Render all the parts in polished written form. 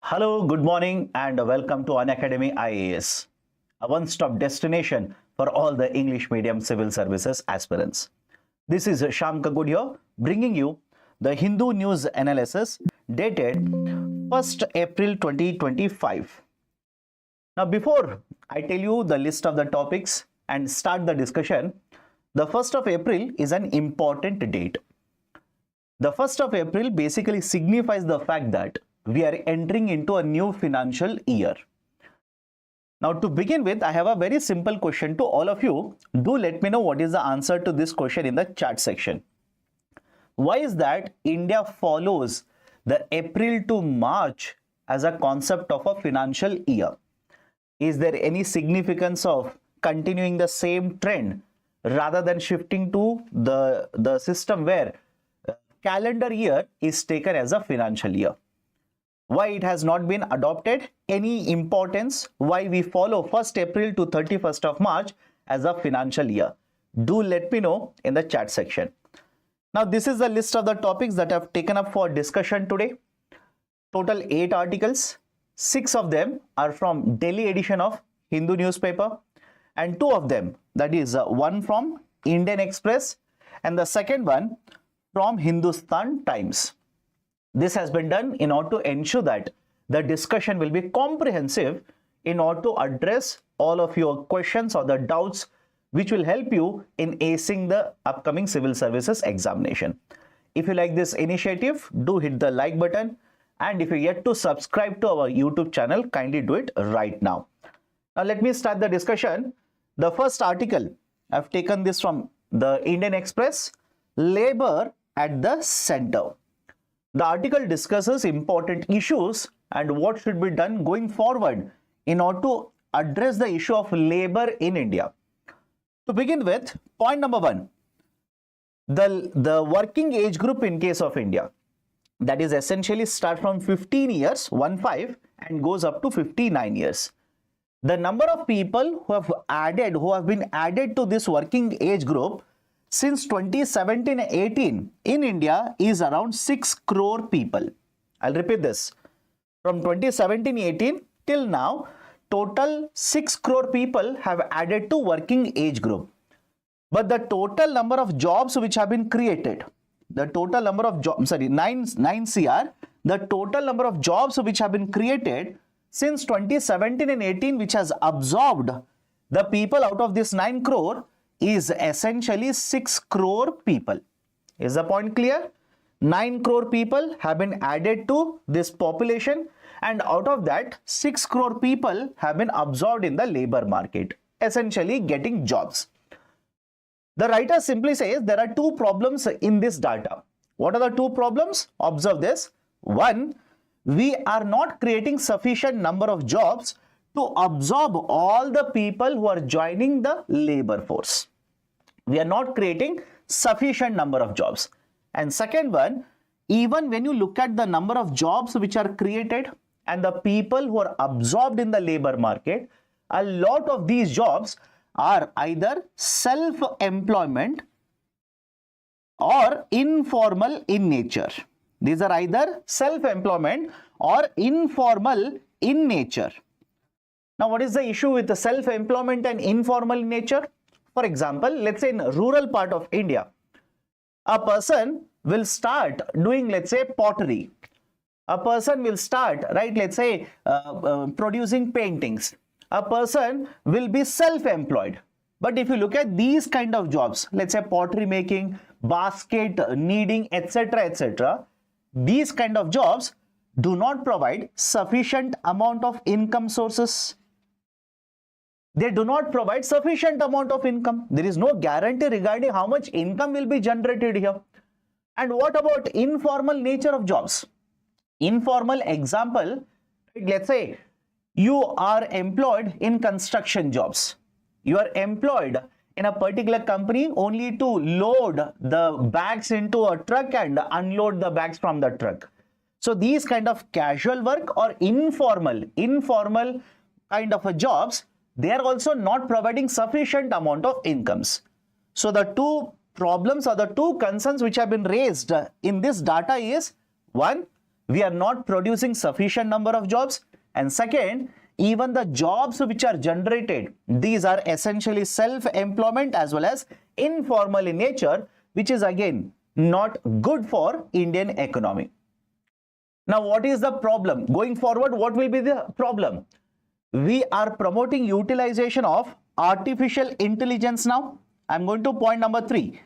Hello, good morning, and welcome to Unacademy IAS, a one-stop destination for all the English medium civil services aspirants. This is Shyam Kaggod here, bringing you the Hindu news analysis dated 1st April 2025. Now, before I tell you the list of the topics and start the discussion, the 1st of April is an important date. The 1st of April basically signifies the fact that we are entering into a new financial year. Now, to begin with, I have a very simple question to all of you. Do let me know what is the answer to this question in the chat section. Why is that India follows the April to March as a concept of a financial year? Is there any significance of continuing the same trend rather than shifting to the system where calendar year is taken as a financial year? Why it has not been adopted? Any importance? Why we follow 1st April to 31st of March as a financial year? Do let me know in the chat section. Now, this is the list of the topics that I have taken up for discussion today. Total 8 articles. 6 of them are from Delhi edition of Hindu newspaper, and 2 of them, that is one from Indian Express and the second one from Hindustan Times. This has been done in order to ensure that the discussion will be comprehensive in order to address all of your questions or the doubts which will help you in acing the upcoming civil services examination. If you like this initiative, do hit the like button, and if you yet to subscribe to our YouTube channel, kindly do it right now. Now let me start the discussion. The first article, I've taken this from the Indian Express, Labor at the Center. The article discusses important issues and what should be done going forward in order to address the issue of labor in India. To begin with, point number 1, the working age group in case of India, that is essentially start from 15 years, 15, and goes up to 59 years. The number of people who have been added to this working age group since 2017-18 in India is around 6 crore people. I'll repeat this. From 2017-18 till now, total 6 crore people have added to working age group. But the total number of jobs which have been created, the total number of jobs, 9 CR, the total number of jobs which have been created since 2017 and 18, which has absorbed the people out of this 9 crore, is essentially 6 crore people. Is the point clear? 9 crore people have been added to this population, and out of that 6 crore people have been absorbed in the labor market, essentially getting jobs. The writer simply says there are 2 problems in this data. What are the 2 problems? Observe this. 1, we are not creating sufficient number of jobs to absorb all the people who are joining the labor force. We are not creating sufficient number of jobs. And second one, even when you look at the number of jobs which are created and the people who are absorbed in the labor market, a lot of these jobs are either self-employment or informal in nature. These are either self-employment or informal in nature. Now, what is the issue with the self-employment and informal in nature? For example, let's say in a rural part of India, a person will start doing, let's say, pottery. A person will start, right, let's say, producing paintings. A person will be self-employed. But if you look at these kind of jobs, let's say pottery making, basket kneading, etc., etc., these kind of jobs do not provide sufficient amount of income sources. They do not provide sufficient amount of income. There is no guarantee regarding how much income will be generated here. And what about informal nature of jobs? Informal example, let's say you are employed in construction jobs. You are employed in a particular company only to load the bags into a truck and unload the bags from the truck. So these kind of casual work or informal kind of jobs, they are also not providing sufficient amount of incomes. So the 2 problems or the 2 concerns which have been raised in this data is, 1, we are not producing sufficient number of jobs. And second, even the jobs which are generated, these are essentially self-employment as well as informal in nature, which is again not good for Indian economy. Now, what is the problem? Going forward, what will be the problem? We are promoting utilization of artificial intelligence now. I'm going to point number 3.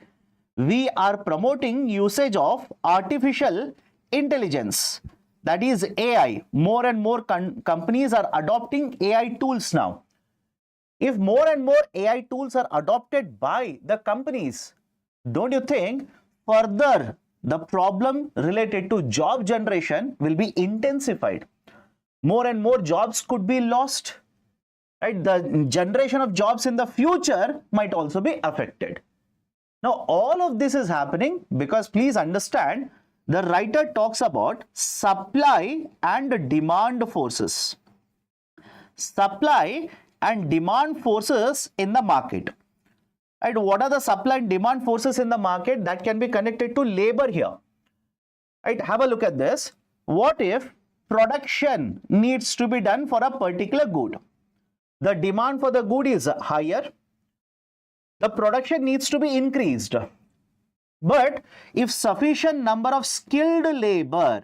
We are promoting usage of artificial intelligence, that is AI. More and more companies are adopting AI tools now. If more and more AI tools are adopted by the companies, don't you think further the problem related to job generation will be intensified? More and more jobs could be lost, right? The generation of jobs in the future might also be affected. Now, all of this is happening because, please understand, the writer talks about supply and demand forces. Supply and demand forces in the market. Right? What are the supply and demand forces in the market? That can be connected to labor here. Right? Have a look at this. What if production needs to be done for a particular good? The demand for the good is higher. The production needs to be increased. But if sufficient number of skilled labor,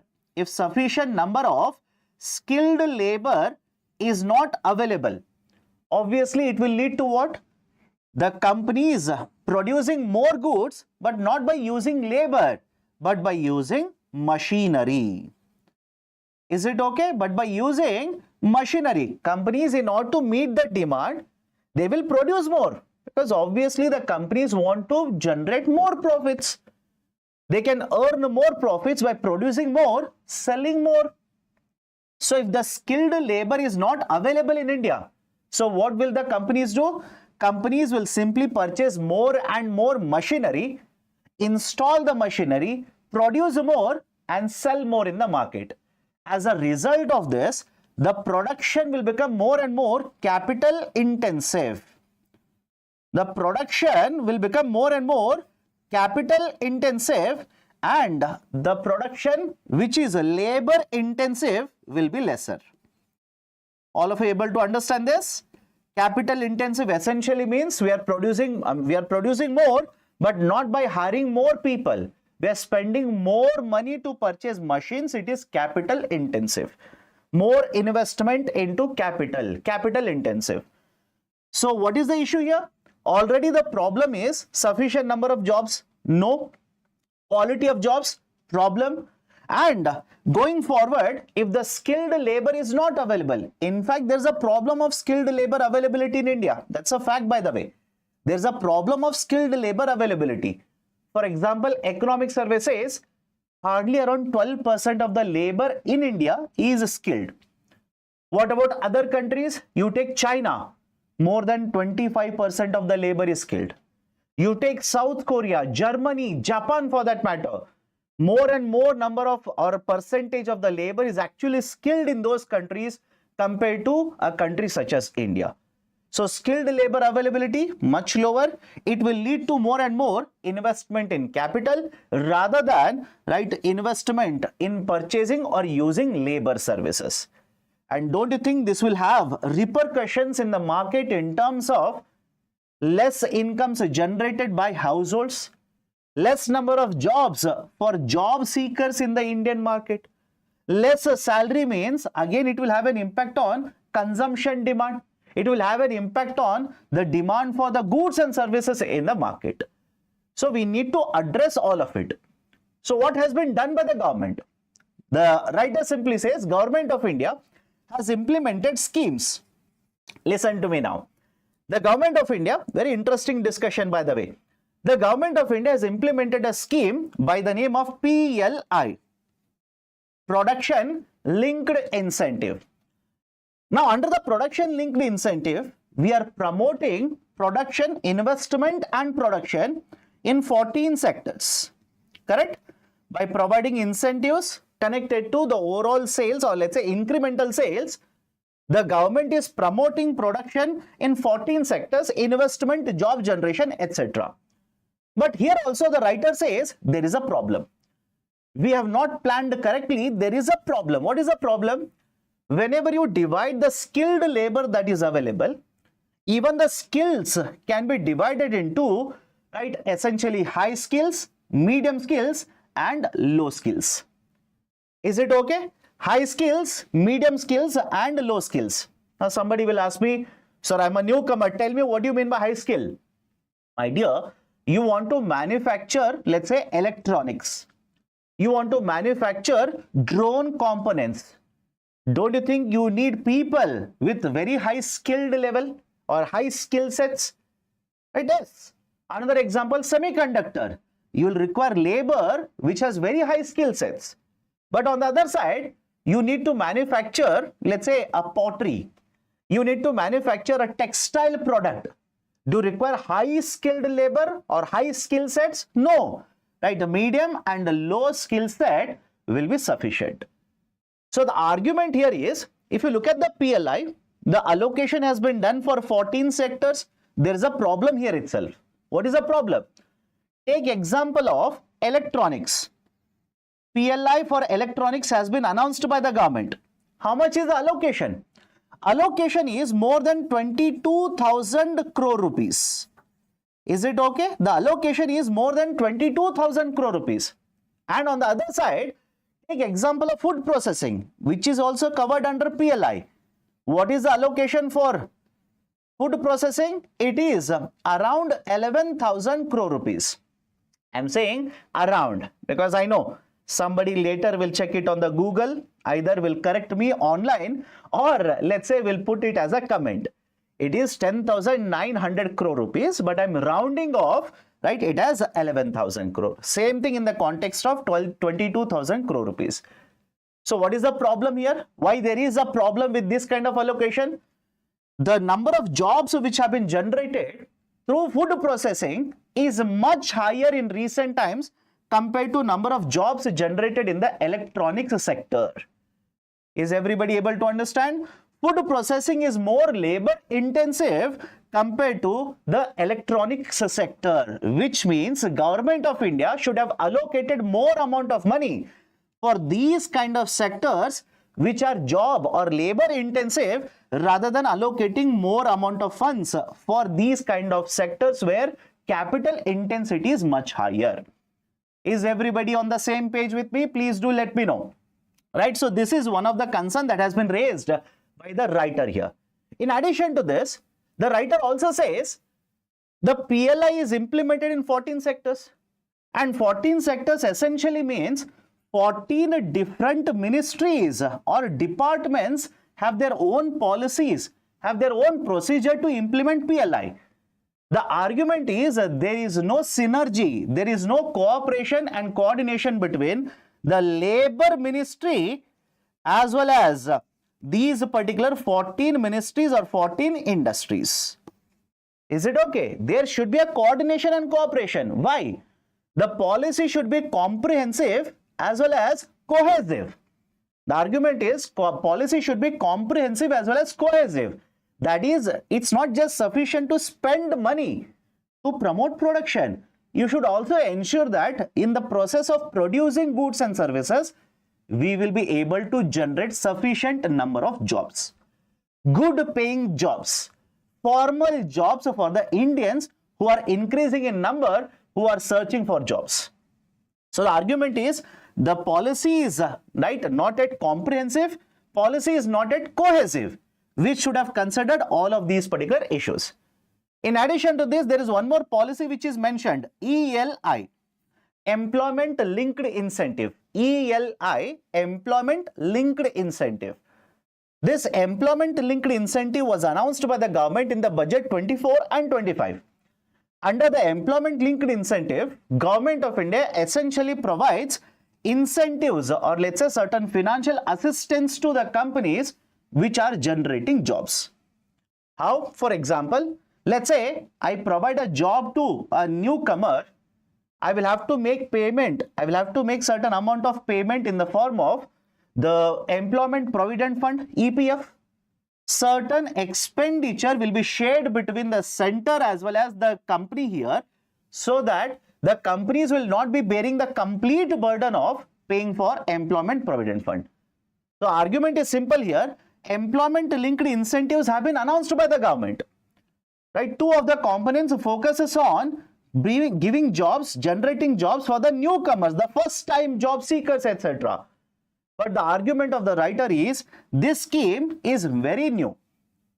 is not available, obviously it will lead to what? The companies producing more goods, but not by using labor, but by using machinery. Is it okay? But by using machinery, companies, in order to meet the demand, they will produce more. Because obviously the companies want to generate more profits. They can earn more profits by producing more, selling more. So if the skilled labor is not available in India, so what will the companies do? Companies will simply purchase more and more machinery, install the machinery, produce more and sell more in the market. As a result of this, the production will become more and more capital intensive. The production will become more and more capital intensive, and the production which is labor intensive will be lesser. All of you able to understand this? Capital intensive essentially means we are producing more, but not by hiring more people. We are spending more money to purchase machines. It is capital intensive. More investment into capital intensive. So what is the issue here? Already the problem is sufficient number of jobs, no. Quality of jobs, problem. And going forward, if the skilled labor is not available, in fact, there's a problem of skilled labor availability in India. That's a fact, by the way. There's a problem of skilled labor availability. For example, economic survey says hardly around 12% of the labor in India is skilled. What about other countries? You take China. More than 25% of the labor is skilled. You take South Korea, Germany, Japan for that matter. More and more number of or percentage of the labor is actually skilled in those countries compared to a country such as India. So skilled labor availability much lower. It will lead to more and more investment in capital rather than investment in purchasing or using labor services. And don't you think this will have repercussions in the market in terms of less incomes generated by households, less number of jobs for job seekers in the Indian market, less salary means again it will have an impact on consumption demand. It will have an impact on the demand for the goods and services in the market. So we need to address all of it. So what has been done by the government? The writer simply says Government of India has implemented schemes. Listen to me now. The Government of India, very interesting discussion by the way. The Government of India has implemented a scheme by the name of PLI, Production Linked Incentive. Now, under the Production Linked Incentive, we are promoting production, investment and production in 14 sectors, correct? By providing incentives connected to the overall sales, or let's say incremental sales, the government is promoting production in 14 sectors, investment, job generation, etc. But here also the writer says there is a problem. we have not planned correctly, there is a problem. What is the problem? Whenever you divide the skilled labor that is available, even the skills can be divided into, right, essentially high skills, medium skills and low skills. Is it okay? High skills, medium skills and low skills. Now somebody will ask me, sir, I'm a newcomer. Tell me, what do you mean by high skill? My dear, you want to manufacture, let's say, electronics. You want to manufacture drone components. Don't you think you need people with very high skilled level or high skill sets? It is. Another example, semiconductor. You will require labor which has very high skill sets. But on the other side, you need to manufacture, let's say, a pottery. You need to manufacture a textile product. Do you require high skilled labor or high skill sets? No. Right, the medium and the low skill set will be sufficient. So the argument here is, if you look at the PLI, the allocation has been done for 14 sectors. There is a problem here itself. What is the problem? Take example of electronics. PLI for electronics has been announced by the government. How much is the allocation? Allocation is more than 22,000 crore rupees. Is it okay? The allocation is more than 22,000 crore rupees. And on the other side, take example of food processing, which is also covered under PLI. What is the allocation for food processing? It is around 11,000 crore rupees. I'm saying around because I know somebody later will check it on the Google, either will correct me online or let's say will put it as a comment. It is 10,900 crore rupees, but I'm rounding off, right? It has 11,000 crore. Same thing in the context of 22,000 crore rupees. So what is the problem here? Why there is a problem with this kind of allocation? The number of jobs which have been generated through food processing is much higher in recent times compared to number of jobs generated in the electronics sector. Is everybody able to understand? Food processing is more labor intensive compared to the electronics sector, which means government of India should have allocated more amount of money for these kind of sectors which are job or labor intensive rather than allocating more amount of funds for these kind of sectors where capital intensity is much higher. Is everybody on the same page with me? Please do let me know. Right, so this is one of the concern that has been raised by the writer here. In addition to this, the writer also says the PLI is implemented in 14 sectors, and 14 sectors essentially means 14 different ministries or departments have their own policies, have their own procedure to implement PLI. The argument is there is no synergy, there is no cooperation and coordination between the labor ministry as well as these particular 14 ministries or 14 industries. Is it okay? There should be a coordination and cooperation. Why? The policy should be comprehensive as well as cohesive. The argument is policy should be comprehensive as well as cohesive. That is, it's not just sufficient to spend money to promote production. You should also ensure that in the process of producing goods and services, we will be able to generate sufficient number of jobs. Good paying jobs, formal jobs for the Indians who are increasing in number, who are searching for jobs. So the argument is the policy is right, not yet comprehensive, policy is not yet cohesive, which should have considered all of these particular issues. In addition to this, there is one more policy which is mentioned, ELI, Employment Linked Incentive. ELI, Employment Linked Incentive. This Employment Linked Incentive was announced by the government in the budget 24 and 25. Under the Employment Linked Incentive, Government of India essentially provides incentives or let's say certain financial assistance to the companies which are generating jobs. How? For example, let's say I provide a job to a newcomer. I will have to make payment. I will have to make certain amount of payment in the form of the Employment Provident Fund, EPF. Certain expenditure will be shared between the center as well as the company here, so that the companies will not be bearing the complete burden of paying for employment provident fund. The argument is simple here. Employment linked incentives have been announced by the government. Right? Two of the components focuses on giving jobs, generating jobs for the newcomers, the first time job seekers, etc. But the argument of the writer is this scheme is very new.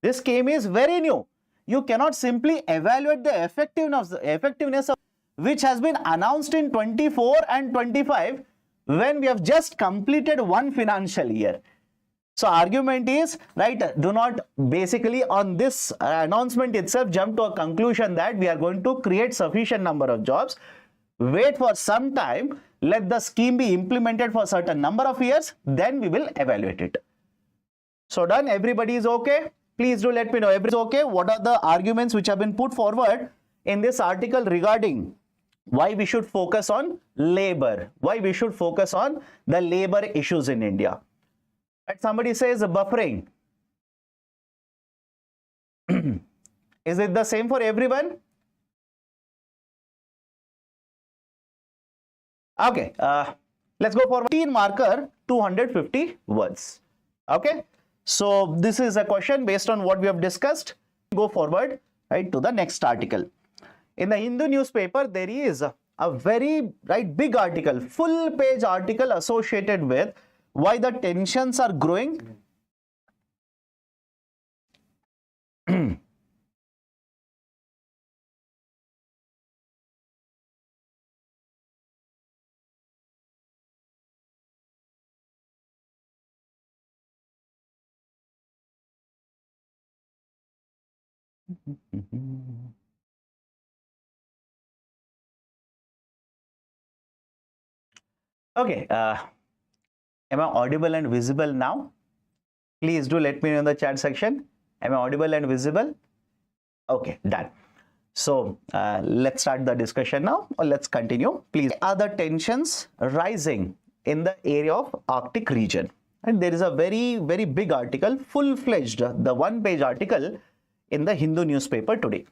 This scheme is very new. You cannot simply evaluate the effectiveness of which has been announced in 24 and 25 when we have just completed one financial year. So argument is, right, do not basically on this announcement itself jump to a conclusion that we are going to create sufficient number of jobs. Wait for some time, let the scheme be implemented for a certain number of years, then we will evaluate it. So done, everybody is okay? Please do let me know, everybody is okay? What are the arguments which have been put forward in this article regarding why we should focus on labor, why we should focus on the labor issues in India? Right, somebody says buffering. Is it the same for everyone? Okay, let's go for 15 marker, 250 words. Okay, so this is a question based on what we have discussed. Go forward, right, to the next article. In the Hindu newspaper, there is a very big article, full page article associated with why the tensions are growing. Okay, am I audible and visible now? Please do let me know in the chat section. Am I audible and visible? Okay, done. So let's start the discussion now, or let's continue. Please, are the tensions rising in the area of Arctic region? And there is a very big article, full-fledged, the one-page article in the Hindu newspaper today.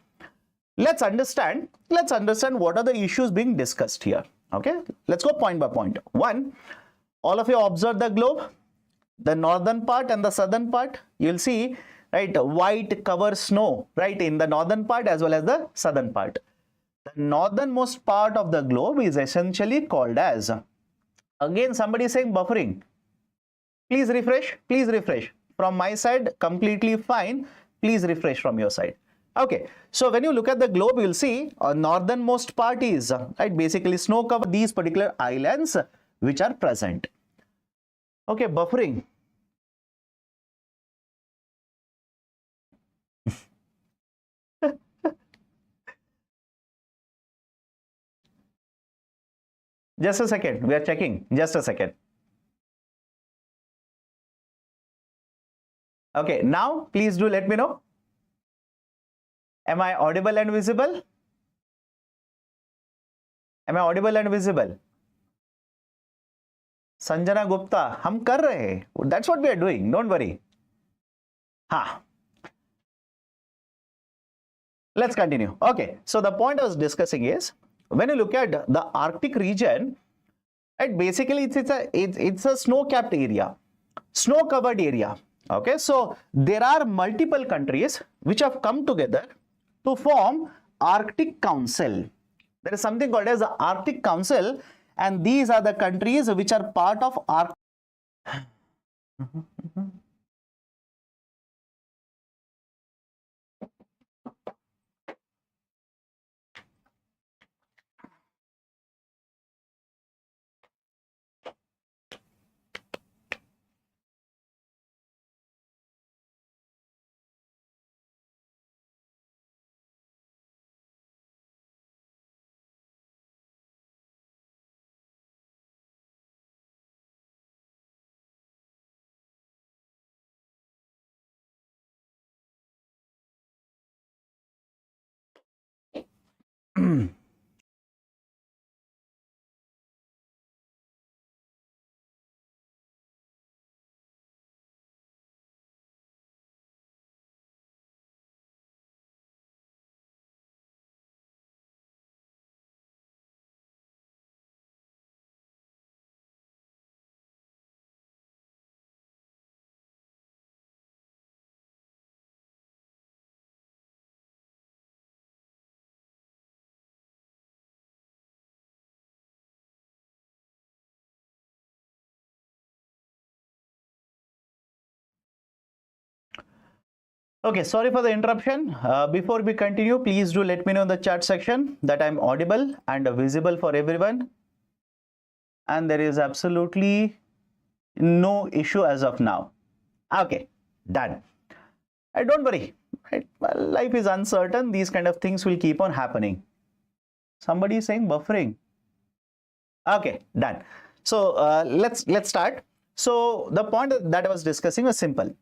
Let's understand what are the issues being discussed here. Okay, let's go point by point. One, all of you observe the globe, the northern part and the southern part. You'll see, right, white cover snow, right, in the northern part as well as the southern part. The northernmost part of the globe is essentially called as, again somebody is saying buffering. Please refresh, please refresh. From my side, completely fine. Please refresh from your side. Okay, so when you look at the globe, you'll see a northernmost part is, right, basically snow cover these particular islands which are present. Okay, buffering. Just a second, we are checking. Just a second. Okay, now please do let me know. Am I audible and visible? Am I audible and visible? Sanjana Gupta, hum kar rahe. That's what we are doing. Don't worry. Ha. Let's continue. Okay, so the point I was discussing is, when you look at the Arctic region, right, basically it's a snow-capped area, snow-covered area. Okay, so there are multiple countries which have come together to form Arctic Council. There is something called as the Arctic Council, and these are the countries which are part of Arctic. Okay, sorry for the interruption. Before we continue, please do let me know in the chat section that I'm audible and visible for everyone. And there is absolutely no issue as of now. Okay, done. Don't worry. Right? Well, life is uncertain. These kind of things will keep on happening. Somebody is saying buffering. Okay, done. So let's start. So the point that I was discussing was simple.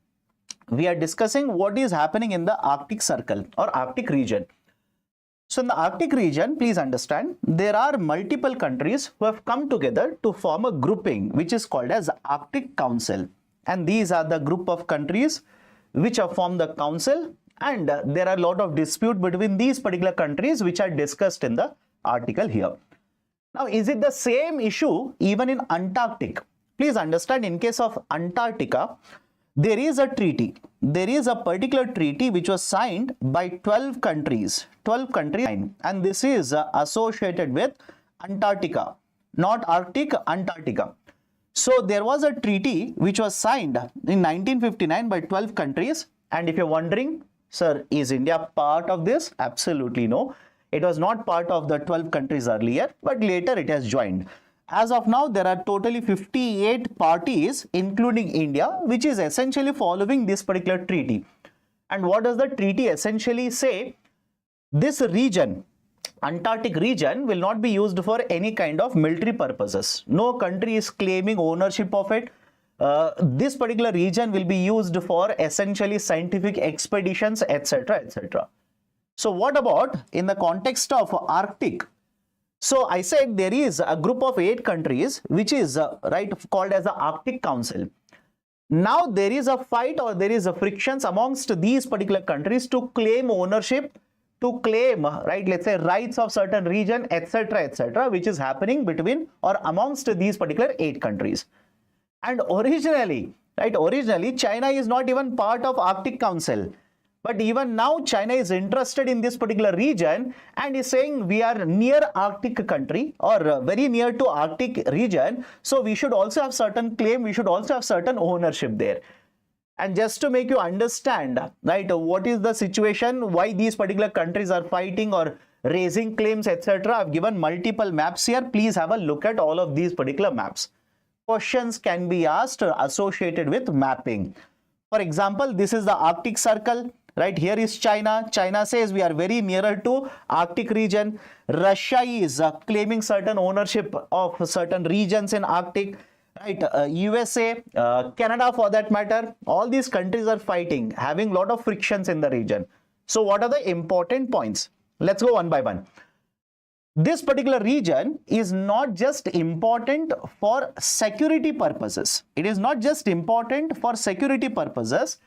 We are discussing what is happening in the Arctic Circle or Arctic region. So in the Arctic region, please understand, there are multiple countries who have come together to form a grouping which is called as Arctic Council. And these are the group of countries which have formed the council, and there are a lot of dispute between these particular countries which are discussed in the article here. Now, is it the same issue even in Antarctic? Please understand, in case of Antarctica, there is a treaty. There is a particular treaty which was signed by 12 countries. 12 countries, and this is associated with Antarctica, not Arctic, Antarctica. So there was a treaty which was signed in 1959 by 12 countries. And if you're wondering, sir, is India part of this? Absolutely no. It was not part of the 12 countries earlier, but later it has joined. As of now, there are totally 58 parties, including India, which is essentially following this particular treaty. And what does the treaty essentially say? This region, Antarctic region, will not be used for any kind of military purposes. No country is claiming ownership of it. This particular region will be used for essentially scientific expeditions, etc., etc. So what about in the context of Arctic? So I said there is a group of 8 countries which is called as the Arctic Council. Now there is a fight or there is a frictions amongst these particular countries to claim ownership, to claim let's say rights of certain region, etc., etc., which is happening between or amongst these particular 8 countries. And originally China is not even part of Arctic Council. But even now, China is interested in this particular region and is saying we are near Arctic country or very near to Arctic region. So we should also have certain claim, we should also have certain ownership there. And just to make you understand, what is the situation, why these particular countries are fighting or raising claims, etc. I've given multiple maps here. Please have a look at all of these particular maps. Questions can be asked associated with mapping. For example, this is the Arctic Circle. Right here is China. China says we are very nearer to Arctic region. Russia is claiming certain ownership of certain regions in Arctic. USA, Canada for that matter. All these countries are fighting, having a lot of frictions in the region. So what are the important points? Let's go one by one. This particular region is not just important for security purposes. It is not just important for security purposes.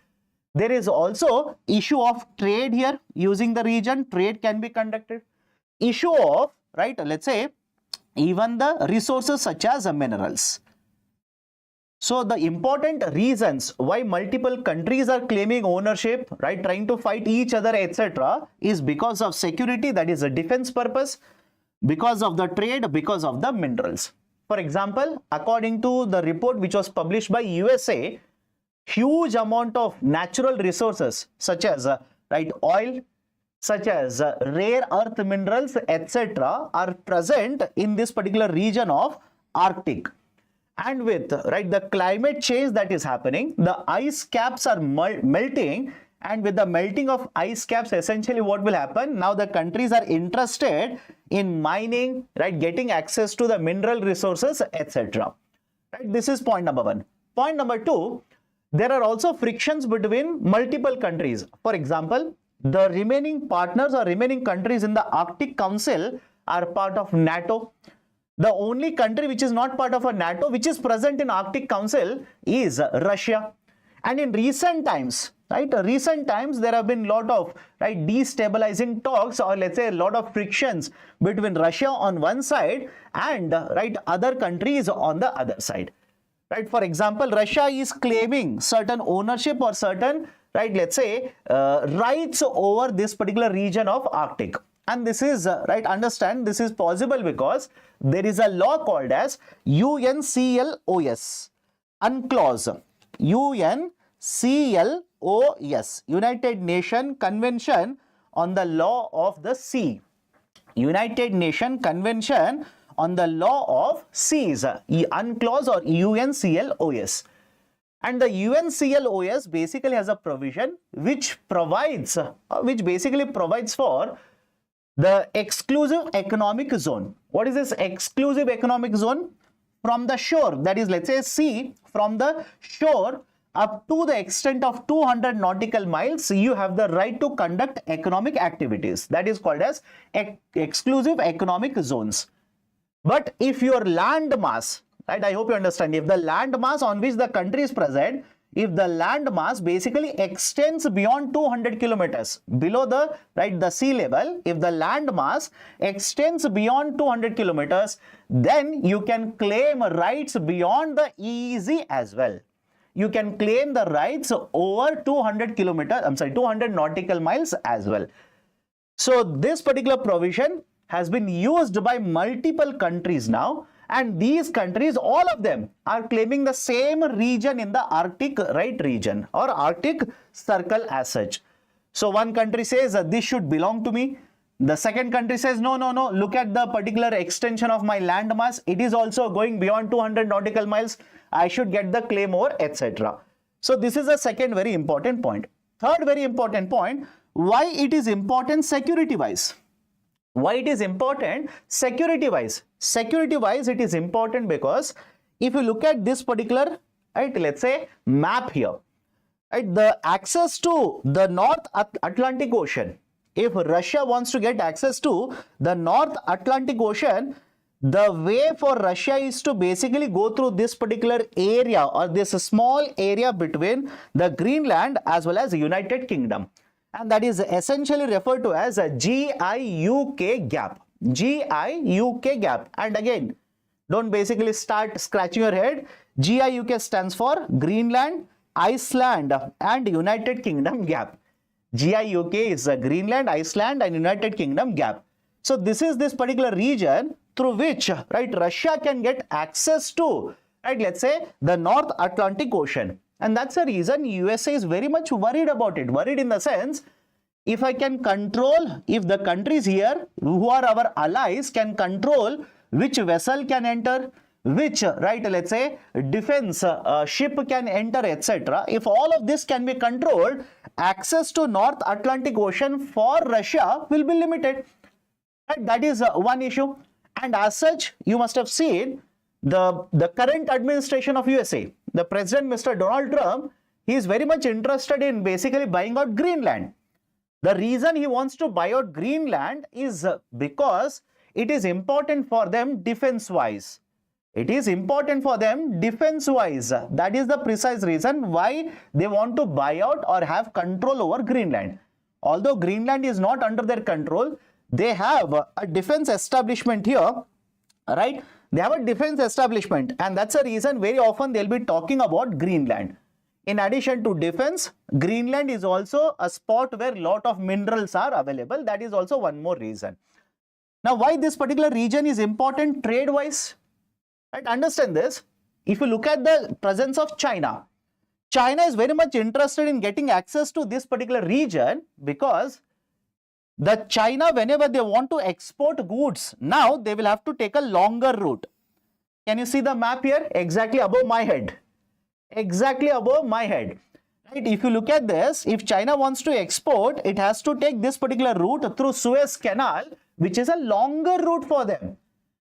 There is also issue of trade here. Using the region, trade can be conducted. Issue of, let's say, even the resources such as minerals. So the important reasons why multiple countries are claiming ownership, trying to fight each other, etc., is because of security, that is a defense purpose, because of the trade, because of the minerals. For example, according to the report which was published by USA, huge amount of natural resources such as oil, such as rare earth minerals, etc., are present in this particular region of Arctic. And with the climate change that is happening, the ice caps are melting, and with the melting of ice caps, essentially what will happen? Now the countries are interested in mining, getting access to the mineral resources, etc. This is point number 1. Point number 2. There are also frictions between multiple countries. For example, the remaining partners or remaining countries in the Arctic Council are part of NATO. The only country which is not part of a NATO, which is present in Arctic Council, is Russia. And in recent times, there have been a lot of destabilizing talks, or let's say a lot of frictions between Russia on one side and other countries on the other side. For example, Russia is claiming certain ownership or certain, let's say, rights over this particular region of Arctic. And this is, understand, this is possible because there is a law called as UNCLOS, UNCLOS, CLOS, United Nations Convention on the Law of the Sea. United Nations Convention on the Law of Seas, UNCLOS or UNCLOS. And the UNCLOS basically has a provision which basically provides for the exclusive economic zone. What is this exclusive economic zone? From the shore, that is, let's say sea, from the shore up to the extent of 200 nautical miles, you have the right to conduct economic activities. That is called as exclusive economic zones. But if your land mass, right, I hope you understand, if the land mass on which the country is present, if the land mass basically extends beyond 200 kilometers below the sea level, if the land mass extends beyond 200 kilometers, then you can claim rights beyond the EEZ as well. You can claim the rights over 200 nautical miles as well. So this particular provision has been used by multiple countries now, and these countries, all of them, are claiming the same region in the Arctic, right, region or Arctic circle as such. So one country says this should belong to me. The second country says no, look at the particular extension of my land mass. It is also going beyond 200 nautical miles. I should get the claim over, etc. So this is the second very important point. Third very important point, why it is important security wise. Why it is important security wise? Security wise it is important because if you look at this particular, right, let's say map here, right, the access to the North Atlantic Ocean, if Russia wants to get access to the North Atlantic Ocean, the way for Russia is to basically go through this particular area or this small area between the Greenland as well as the United Kingdom. And that is essentially referred to as a GIUK gap. GIUK gap. And again, don't basically start scratching your head. GIUK stands for Greenland, Iceland and United Kingdom gap. GIUK is Greenland, Iceland and United Kingdom gap. So this is this particular region through which, right, Russia can get access to, right, let's say the North Atlantic Ocean. And that's the reason USA is very much worried about it. Worried in the sense, if I can control, if the countries here who are our allies can control which vessel can enter, which, right, let's say defense ship can enter, etc. If all of this can be controlled, access to North Atlantic Ocean for Russia will be limited. Right? That is one issue. And as such, you must have seen the current administration of USA, the President Mr. Donald Trump, he is very much interested in basically buying out Greenland. The reason he wants to buy out Greenland is because it is important for them defense-wise. It is important for them defense-wise. That is the precise reason why they want to buy out or have control over Greenland. Although Greenland is not under their control, they have a defense establishment here, right? They have a defense establishment, and that's a reason very often they'll be talking about Greenland. In addition to defense, Greenland is also a spot where a lot of minerals are available. That is also one more reason. Now, why this particular region is important trade-wise? Right? Understand this. If you look at the presence of China, China is very much interested in getting access to this particular region because the China, whenever they want to export goods, now they will have to take a longer route. Can you see the map here? Exactly above my head. Exactly above my head. Right? If you look at this, if China wants to export, it has to take this particular route through Suez Canal, which is a longer route for them.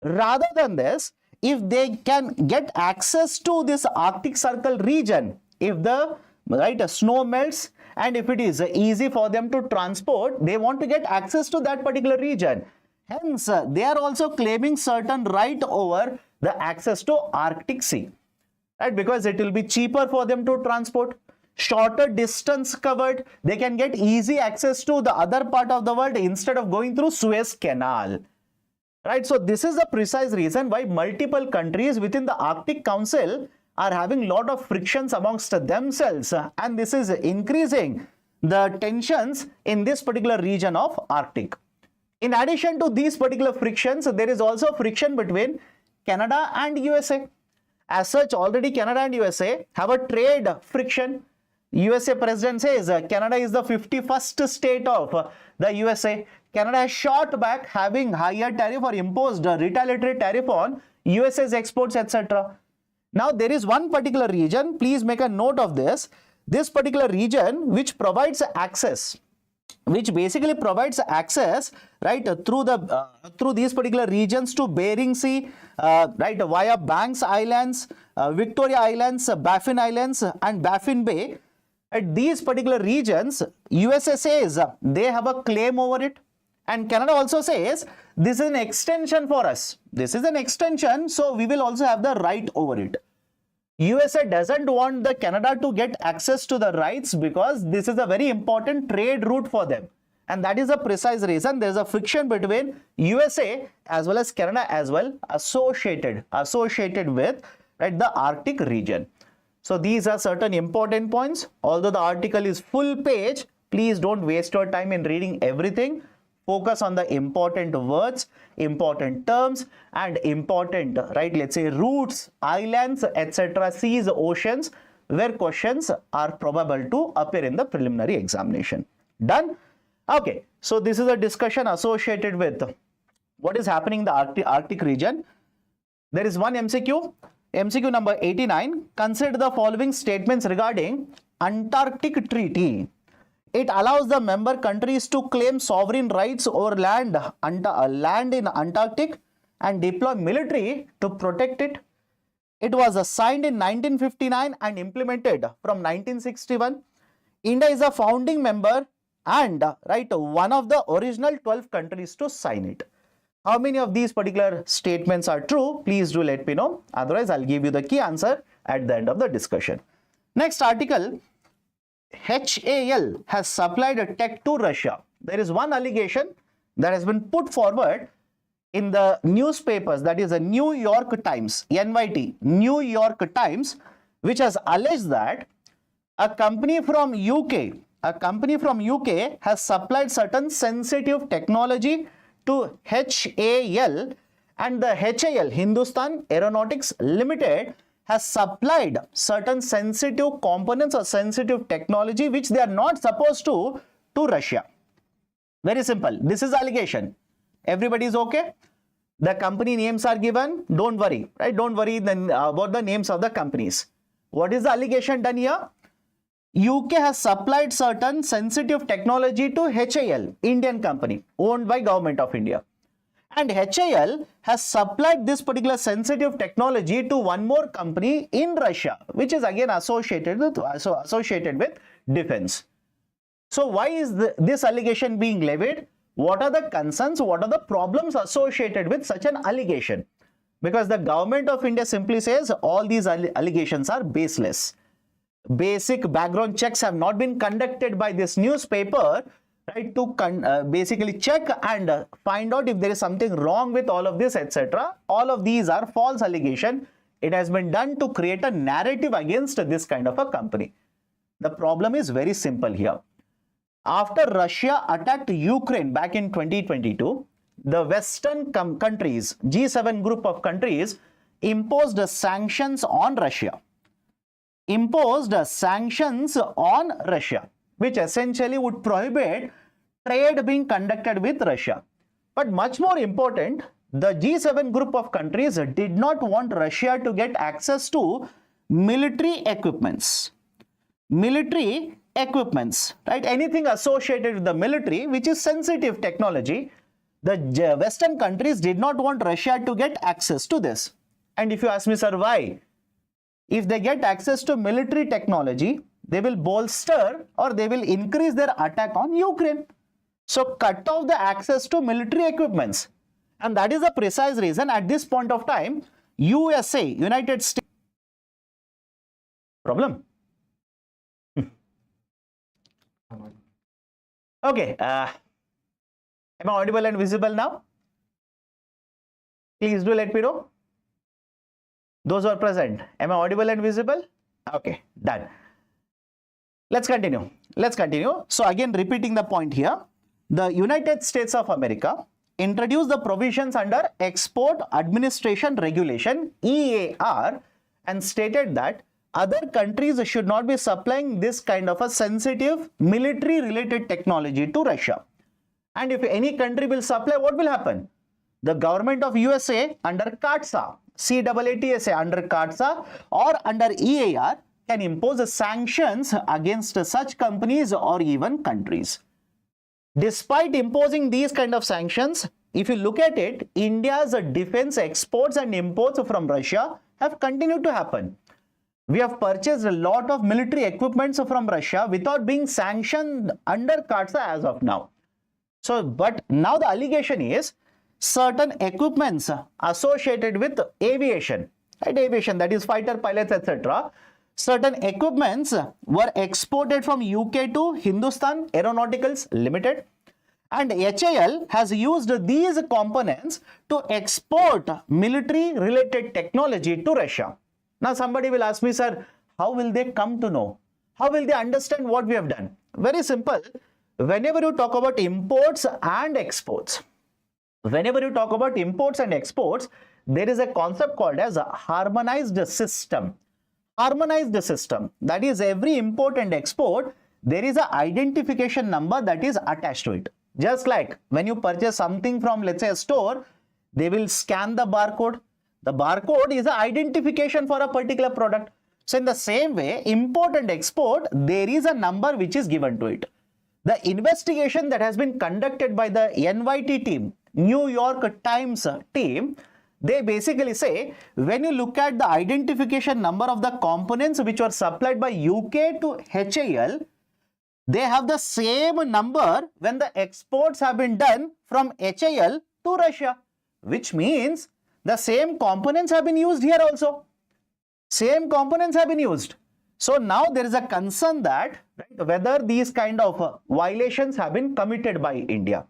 Rather than this, if they can get access to this Arctic Circle region, if the snow melts and if it is easy for them to transport, they want to get access to that particular region. Hence, they are also claiming certain right over the access to Arctic Sea. Right? Because it will be cheaper for them to transport, shorter distance covered, they can get easy access to the other part of the world instead of going through Suez Canal. Right? So this is the precise reason why multiple countries within the Arctic Council are having a lot of frictions amongst themselves, and this is increasing the tensions in this particular region of Arctic. In addition to these particular frictions, there is also friction between Canada and USA. As such, already Canada and USA have a trade friction. USA president says Canada is the 51st state of the USA. Canada has shot back, having higher tariff or imposed a retaliatory tariff on USA's exports, etc. Now there is one particular region, please make a note of this. This particular region which provides access, which basically provides access, right, through these particular regions to Bering Sea, right, via Banks Islands, Victoria Islands, Baffin Islands and Baffin Bay. At these particular regions, USA says they have a claim over it, and Canada also says this is an extension for us. This is an extension, so we will also have the right over it. USA doesn't want the Canada to get access to the rights because this is a very important trade route for them. And that is a precise reason there is a friction between USA as well as Canada as well, associated with, right, the Arctic region. So these are certain important points. Although the article is full page, please don't waste your time in reading everything. Focus on the important words, important terms and important, right, let's say routes, islands, etc., seas, oceans, where questions are probable to appear in the preliminary examination. Done? Okay, so this is a discussion associated with what is happening in the Arctic region. There is one MCQ, MCQ number 89. Consider the following statements regarding Antarctic Treaty. It allows the member countries to claim sovereign rights over land in Antarctic and deploy military to protect it. It was signed in 1959 and implemented from 1961. India is a founding member and, right, one of the original 12 countries to sign it. How many of these particular statements are true? Please do let me know. Otherwise, I'll give you the key answer at the end of the discussion. Next article. HAL has supplied a tech to Russia. There is one allegation that has been put forward in the newspapers, that is the New York Times, NYT, New York Times, which has alleged that a company from UK has supplied certain sensitive technology to HAL, and the HAL, Hindustan Aeronautics Limited, has supplied certain sensitive components or sensitive technology which they are not supposed to Russia. Very simple. This is allegation. Everybody is okay? The company names are given. Don't worry, right? Don't worry then about the names of the companies. What is the allegation done here? UK has supplied certain sensitive technology to HAL, Indian company owned by Government of India. And HAL has supplied this particular sensitive technology to one more company in Russia, which is again associated with defense. So why is this allegation being levied? What are the concerns? What are the problems associated with such an allegation? Because the Government of India simply says all these allegations are baseless. Basic background checks have not been conducted by this newspaper, right, to basically check and find out if there is something wrong with all of this, etc. All of these are false allegation. It has been done to create a narrative against this kind of a company. The problem is very simple here. After Russia attacked Ukraine back in 2022, the Western countries, G7 group of countries, imposed sanctions on Russia. Which essentially would prohibit trade being conducted with Russia. But much more important, the G7 group of countries did not want Russia to get access to military equipments. Right? Anything associated with the military, which is sensitive technology, the Western countries did not want Russia to get access to this. And if you ask me, sir, why? If they get access to military technology, they will bolster or they will increase their attack on Ukraine. So cut off the access to military equipments. And that is the precise reason at this point of time, USA, United States. Problem? Okay. Am I audible and visible now? Please do let me know. Those who are present, am I audible and visible? Okay, done. Let's continue. So again, repeating the point here, the United States of America introduced the provisions under Export Administration Regulation, EAR, and stated that other countries should not be supplying this kind of a sensitive military related technology to Russia. And if any country will supply, what will happen? The government of USA under CAATSA, CAATSA under CAATSA or under EAR can impose sanctions against such companies or even countries. Despite imposing these kind of sanctions, if you look at it, India's defense exports and imports from Russia have continued to happen. We have purchased a lot of military equipments from Russia without being sanctioned under CAATSA as of now. So, but now the allegation is certain equipments associated with aviation, right? Aviation, that is fighter pilots, etc. Certain equipments were exported from UK to Hindustan Aeronauticals Limited, and HAL has used these components to export military related technology to Russia. Now somebody will ask me, sir, how will they come to know? How will they understand what we have done? Very simple. Whenever you talk about imports and exports, there is a concept called as a harmonized system. Harmonized system, that is every import and export, there is an identification number that is attached to it. Just like when you purchase something from, let's say, a store, they will scan the barcode. The barcode is an identification for a particular product. So in the same way, import and export, there is a number which is given to it. The investigation that has been conducted by the NYT team, New York Times team, they basically say, when you look at the identification number of the components which were supplied by UK to HAL, they have the same number when the exports have been done from HAL to Russia, which means the same components have been used here also. Same components have been used. So now there is a concern that, right, whether these kind of violations have been committed by India.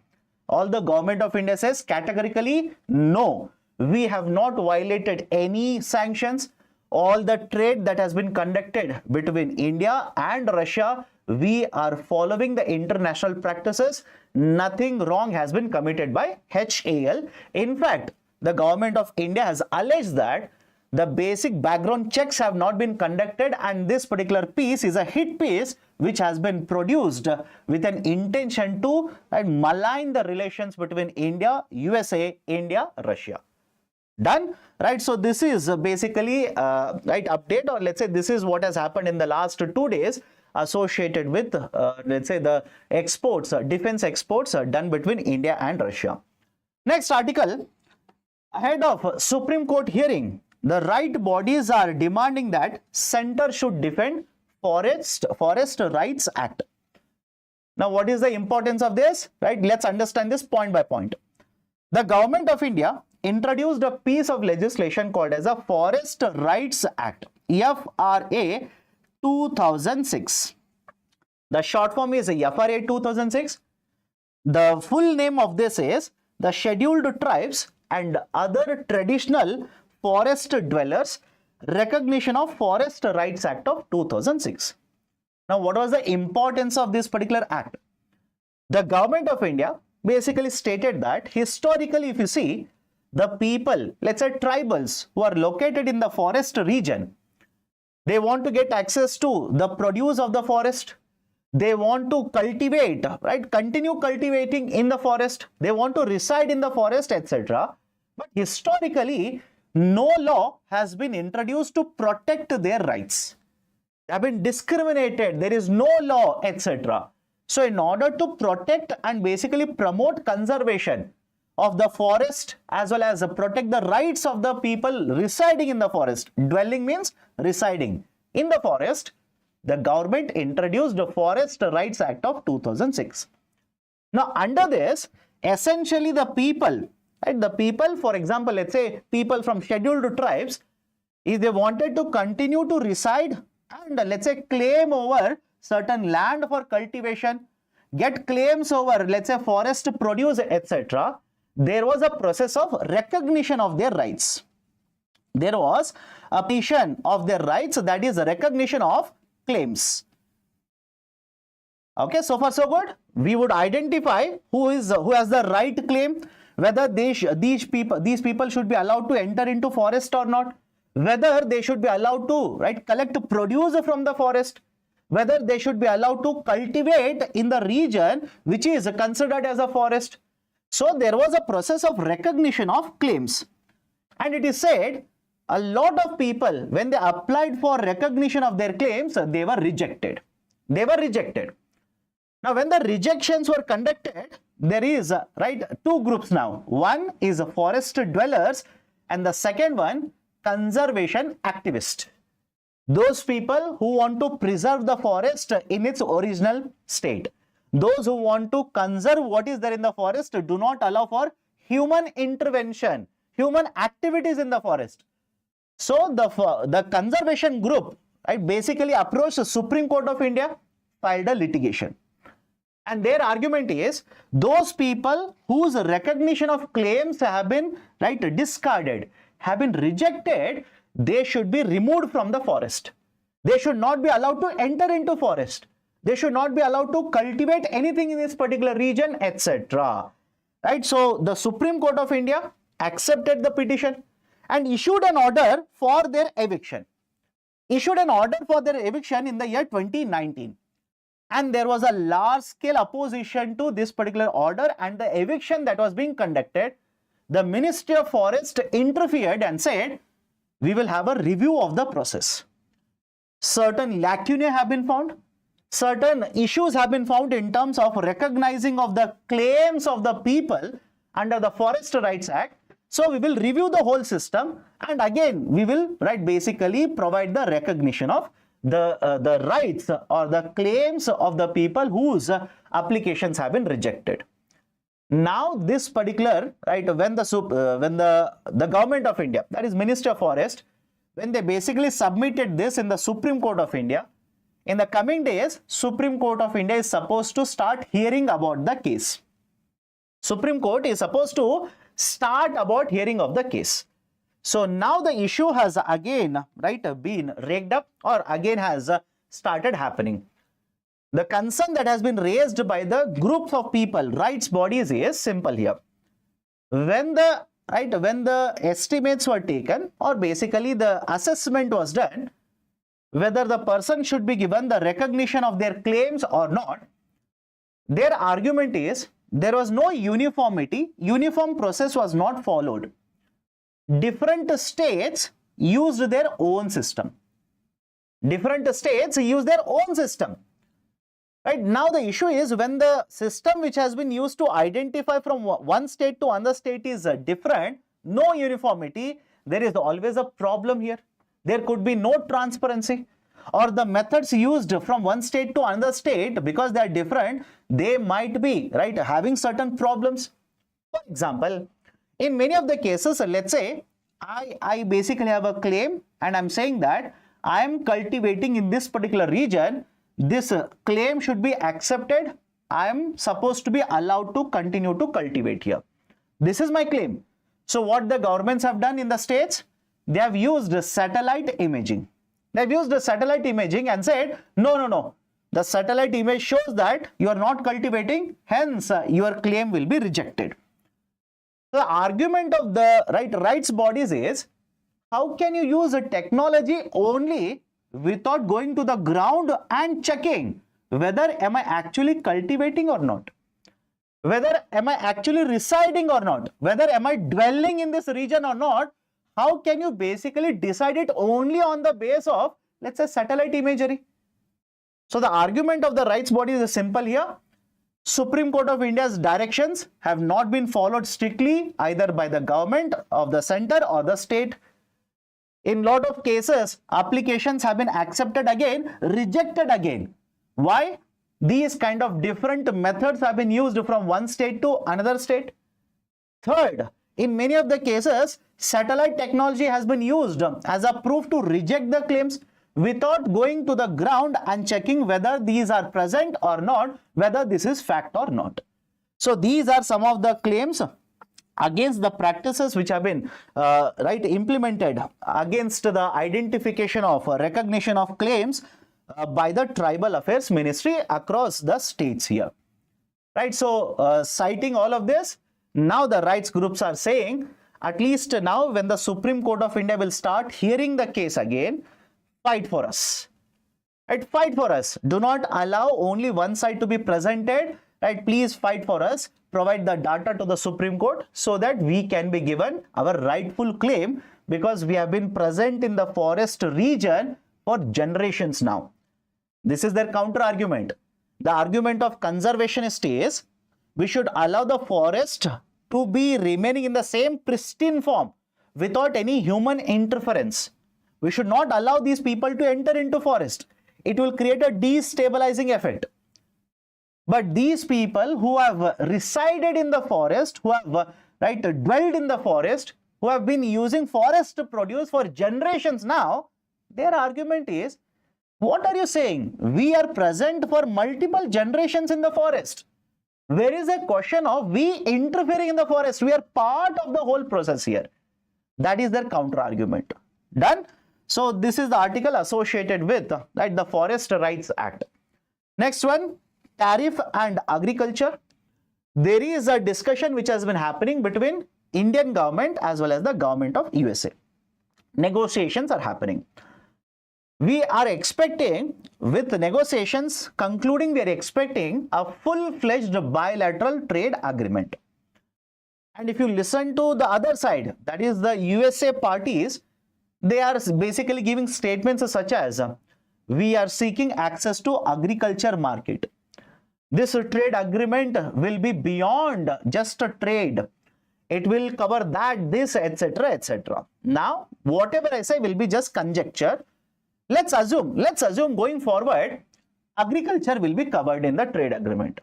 All the government of India says categorically, no, we have not violated any sanctions. All the trade that has been conducted between India and Russia, we are following the international practices. Nothing wrong has been committed by HAL. In fact, the government of India has alleged that the basic background checks have not been conducted, and this particular piece is a hit piece which has been produced with an intention to malign the relations between India, USA, India, Russia. Done, right? So this is basically right update, or let's say this is what has happened in the last 2 days associated with let's say the exports, defense exports done between India and Russia. Next article, ahead of Supreme Court hearing, the right bodies are demanding that center should defend Forest Rights Act. Now, what is the importance of this? Right? Let's understand this point by point. The government of India introduced a piece of legislation called as a Forest Rights Act, FRA 2006. The short form is FRA 2006. The full name of this is the Scheduled Tribes and Other Traditional Forest Dwellers Recognition of Forest Rights Act of 2006. Now, what was the importance of this particular act? The government of India basically stated that historically, if you see, the people, let's say tribals who are located in the forest region, they want to get access to the produce of the forest. They want to cultivate, right? Continue cultivating in the forest. They want to reside in the forest, etc. But historically, no law has been introduced to protect their rights. They have been discriminated. There is no law, etc. So in order to protect and basically promote conservation of the forest as well as protect the rights of the people residing in the forest, dwelling means residing in the forest, the government introduced the Forest Rights Act of 2006. Now under this, essentially the people, right, the people, for example, let's say people from scheduled tribes, if they wanted to continue to reside and let's say claim over certain land for cultivation, get claims over, let's say, forest produce, etc., there was a process of recognition of their rights. There was a petition of their rights, that is recognition of claims. Okay, so far so good. We would identify who has the right claim, whether these people should be allowed to enter into forest or not, whether they should be allowed to, right, collect produce from the forest, whether they should be allowed to cultivate in the region which is considered as a forest. So there was a process of recognition of claims, and it is said a lot of people, when they applied for recognition of their claims, they were rejected. They were rejected. Now, when the rejections were conducted, there is, right, two groups now. One is forest dwellers, and the second one, conservation activists. Those people who want to preserve the forest in its original state. Those who want to conserve what is there in the forest do not allow for human intervention, human activities in the forest. So the conservation group, right, basically approached the Supreme Court of India, filed a litigation. And their argument is those people whose recognition of claims have been, right, discarded, have been rejected, they should be removed from the forest. They should not be allowed to enter into forest. They should not be allowed to cultivate anything in this particular region, etc. Right? So the Supreme Court of India accepted the petition and issued an order for their eviction. Issued an order for their eviction in the year 2019. And there was a large-scale opposition to this particular order and the eviction that was being conducted. The Ministry of Forest interfered and said, we will have a review of the process. Certain lacunae have been found. Certain issues have been found in terms of recognizing of the claims of the people under the Forest Rights Act. So we will review the whole system, and again we will, right, basically provide the recognition of the rights or the claims of the people whose applications have been rejected. Now this particular, right, when the government of India, that is Ministry of Forest, when they basically submitted this in the Supreme Court of India, in the coming days, Supreme Court of India is supposed to start hearing about the case. Supreme Court is supposed to start about hearing of the case. So now the issue has again, right, been raked up, or again has started happening. The concern that has been raised by the groups of people, rights bodies, is simple here. When the estimates were taken, or basically the assessment was done, whether the person should be given the recognition of their claims or not, their argument is there was no uniformity, uniform process was not followed. Different states used their own system. Different states use their own system. Right now the issue is when the system which has been used to identify from one state to another state is different, no uniformity, there is always a problem here. There could be no transparency, or the methods used from one state to another state, because they are different, they might be, right, having certain problems. For example, in many of the cases, let's say I basically have a claim and I'm saying that I am cultivating in this particular region. This claim should be accepted. I am supposed to be allowed to continue to cultivate here. This is my claim. So what the governments have done in the states, they have used satellite imaging. They have used the satellite imaging and said, no, the satellite image shows that you are not cultivating, hence your claim will be rejected. The argument of the rights bodies is, how can you use a technology only without going to the ground and checking whether am I actually cultivating or not, whether am I actually residing or not, whether am I dwelling in this region or not? How can you basically decide it only on the base of, let's say, satellite imagery? So the argument of the rights bodies is simple here. Supreme Court of India's directions have not been followed strictly either by the government of the center or the state. In lot of cases, applications have been accepted again, rejected again. Why? These kind of different methods have been used from one state to another state. Third, in many of the cases, satellite technology has been used as a proof to reject the claims without going to the ground and checking whether these are present or not, whether this is fact or not. So these are some of the claims against the practices which have been implemented against the identification of recognition of claims by the Tribal Affairs Ministry across the states here. Right. So citing all of this, now the rights groups are saying, at least now when the Supreme Court of India will start hearing the case again, fight for us. Right, fight for us. Do not allow only one side to be presented. Right, please fight for us. Provide the data to the Supreme Court so that we can be given our rightful claim, because we have been present in the forest region for generations now. This is their counter argument. The argument of conservationist is we should allow the forest to be remaining in the same pristine form without any human interference. We should not allow these people to enter into forest. It will create a destabilizing effect. But these people who have resided in the forest, who have dwelled in the forest, who have been using forest produce for generations now, their argument is, what are you saying? We are present for multiple generations in the forest. There is a question of we interfering in the forest. We are part of the whole process here. That is their counter argument. Done? So this is the article associated with the Forest Rights Act. Next one, Tariff and Agriculture. There is a discussion which has been happening between Indian government as well as the government of USA. Negotiations are happening. We are expecting, with the negotiations concluding, we are expecting a full-fledged bilateral trade agreement. And if you listen to the other side, that is the USA parties, they are basically giving statements such as, we are seeking access to agriculture market. This trade agreement will be beyond just a trade. It will cover that, this, etc., etc. Now, whatever I say will be just conjecture. Let's assume going forward, agriculture will be covered in the trade agreement.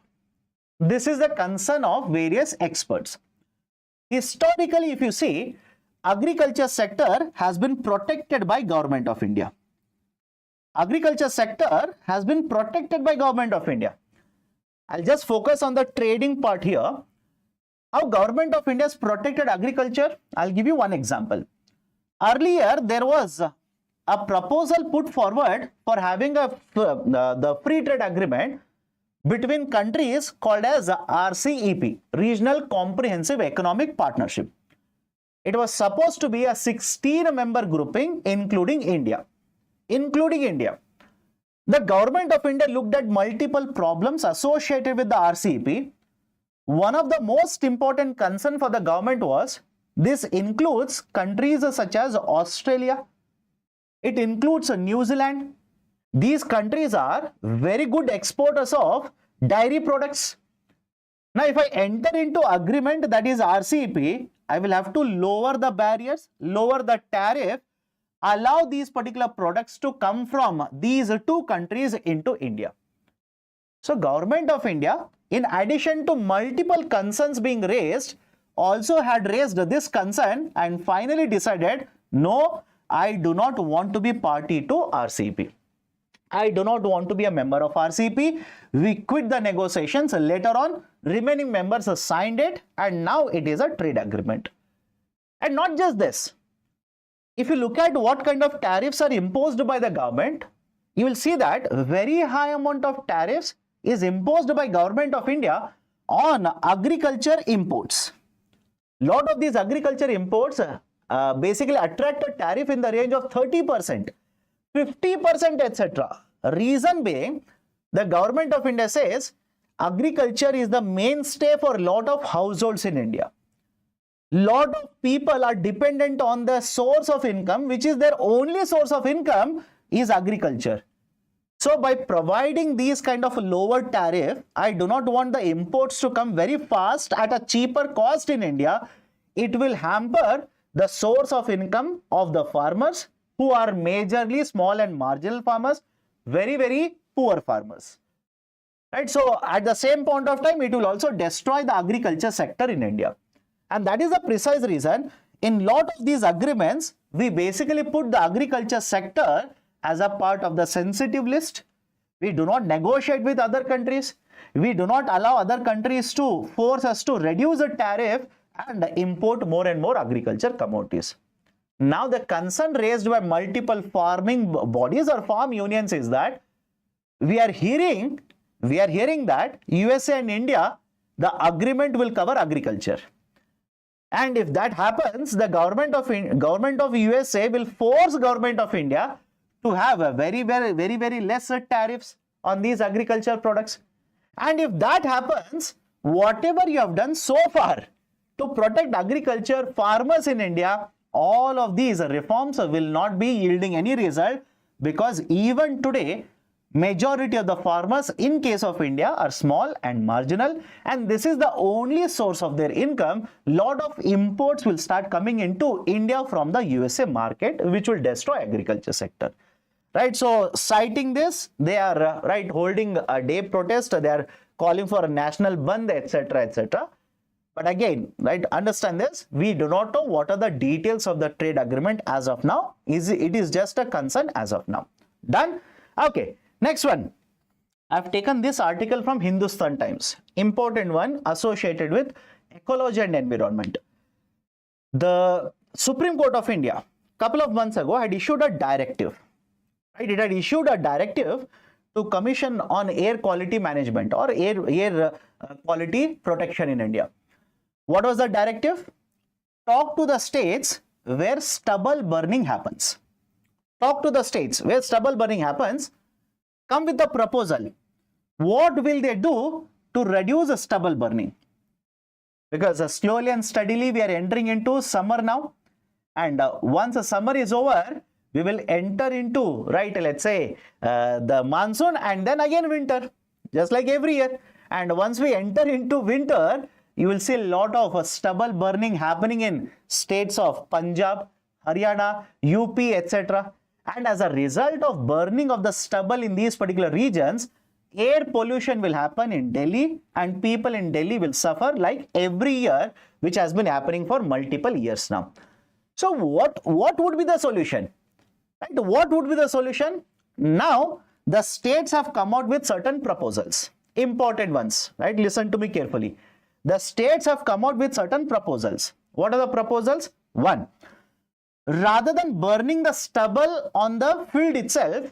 This is the concern of various experts. Historically, if you see, agriculture sector has been protected by Government of India. Agriculture sector has been protected by Government of India. I'll just focus on the trading part here. How Government of India has protected agriculture? I'll give you one example. Earlier, there was a proposal put forward for having the free trade agreement between countries called as RCEP, Regional Comprehensive Economic Partnership. It was supposed to be a 16-member grouping, including India. The Government of India looked at multiple problems associated with the RCEP. One of the most important concern for the government was, this includes countries such as Australia. It includes New Zealand. These countries are very good exporters of dairy products. Now, if I enter into agreement that is RCEP, I will have to lower the barriers, lower the tariff, allow these particular products to come from these two countries into India. So, Government of India, in addition to multiple concerns being raised, also had raised this concern and finally decided, no, I do not want to be party to RCEP. I do not want to be a member of RCEP. We quit the negotiations. Later on, remaining members signed it, and now it is a trade agreement. And not just this. If you look at what kind of tariffs are imposed by the government, you will see that a very high amount of tariffs is imposed by Government of India on agriculture imports. Lot of these agriculture imports basically attract a tariff in the range of 30%, 50%, etc. Reason being, the Government of India says agriculture is the mainstay for a lot of households in India. Lot of people are dependent on the source of income, which is their only source of income is agriculture. So by providing these kind of lower tariff, I do not want the imports to come very fast at a cheaper cost in India. It will hamper the source of income of the farmers, who are majorly small and marginal farmers, very, very poor farmers. Right? So at the same point of time, it will also destroy the agriculture sector in India. And that is the precise reason in lot of these agreements, we basically put the agriculture sector as a part of the sensitive list. We do not negotiate with other countries. We do not allow other countries to force us to reduce the tariff and import more and more agriculture commodities. Now, the concern raised by multiple farming bodies or farm unions is that we are hearing that USA and India, the agreement will cover agriculture. And if that happens, the government of USA will force government of India to have a very less tariffs on these agricultural products. And if that happens, whatever you have done so far to protect agriculture, farmers in India, all of these reforms will not be yielding any result, because even today, majority of the farmers in case of India are small and marginal, and this is the only source of their income. Lot of imports will start coming into India from the USA market, which will destroy agriculture sector. Right, so citing this, they are holding a day protest. They are calling for a national bandh, etc., etc. But again, understand this. We do not know what are the details of the trade agreement as of now. It is just a concern as of now. Done. Okay. Next one. I've taken this article from Hindustan Times. Important one associated with ecology and environment. The Supreme Court of India, couple of months ago, had issued a directive. It had issued a directive to Commission on Air Quality Management or air quality protection in India. What was the directive? Talk to the states where stubble burning happens. Talk to the states where stubble burning happens. Come with a proposal. What will they do to reduce the stubble burning? Because slowly and steadily we are entering into summer now. And once the summer is over, we will enter into, let's say, the monsoon and then again winter, just like every year. And once we enter into winter, you will see a lot of stubble burning happening in states of Punjab, Haryana, UP, etc. And as a result of burning of the stubble in these particular regions, air pollution will happen in Delhi, and people in Delhi will suffer like every year, which has been happening for multiple years now. So what would be the solution? What would be the solution? Now, the states have come out with certain proposals, important ones, Listen to me carefully. The states have come out with certain proposals. What are the proposals? One, rather than burning the stubble on the field itself,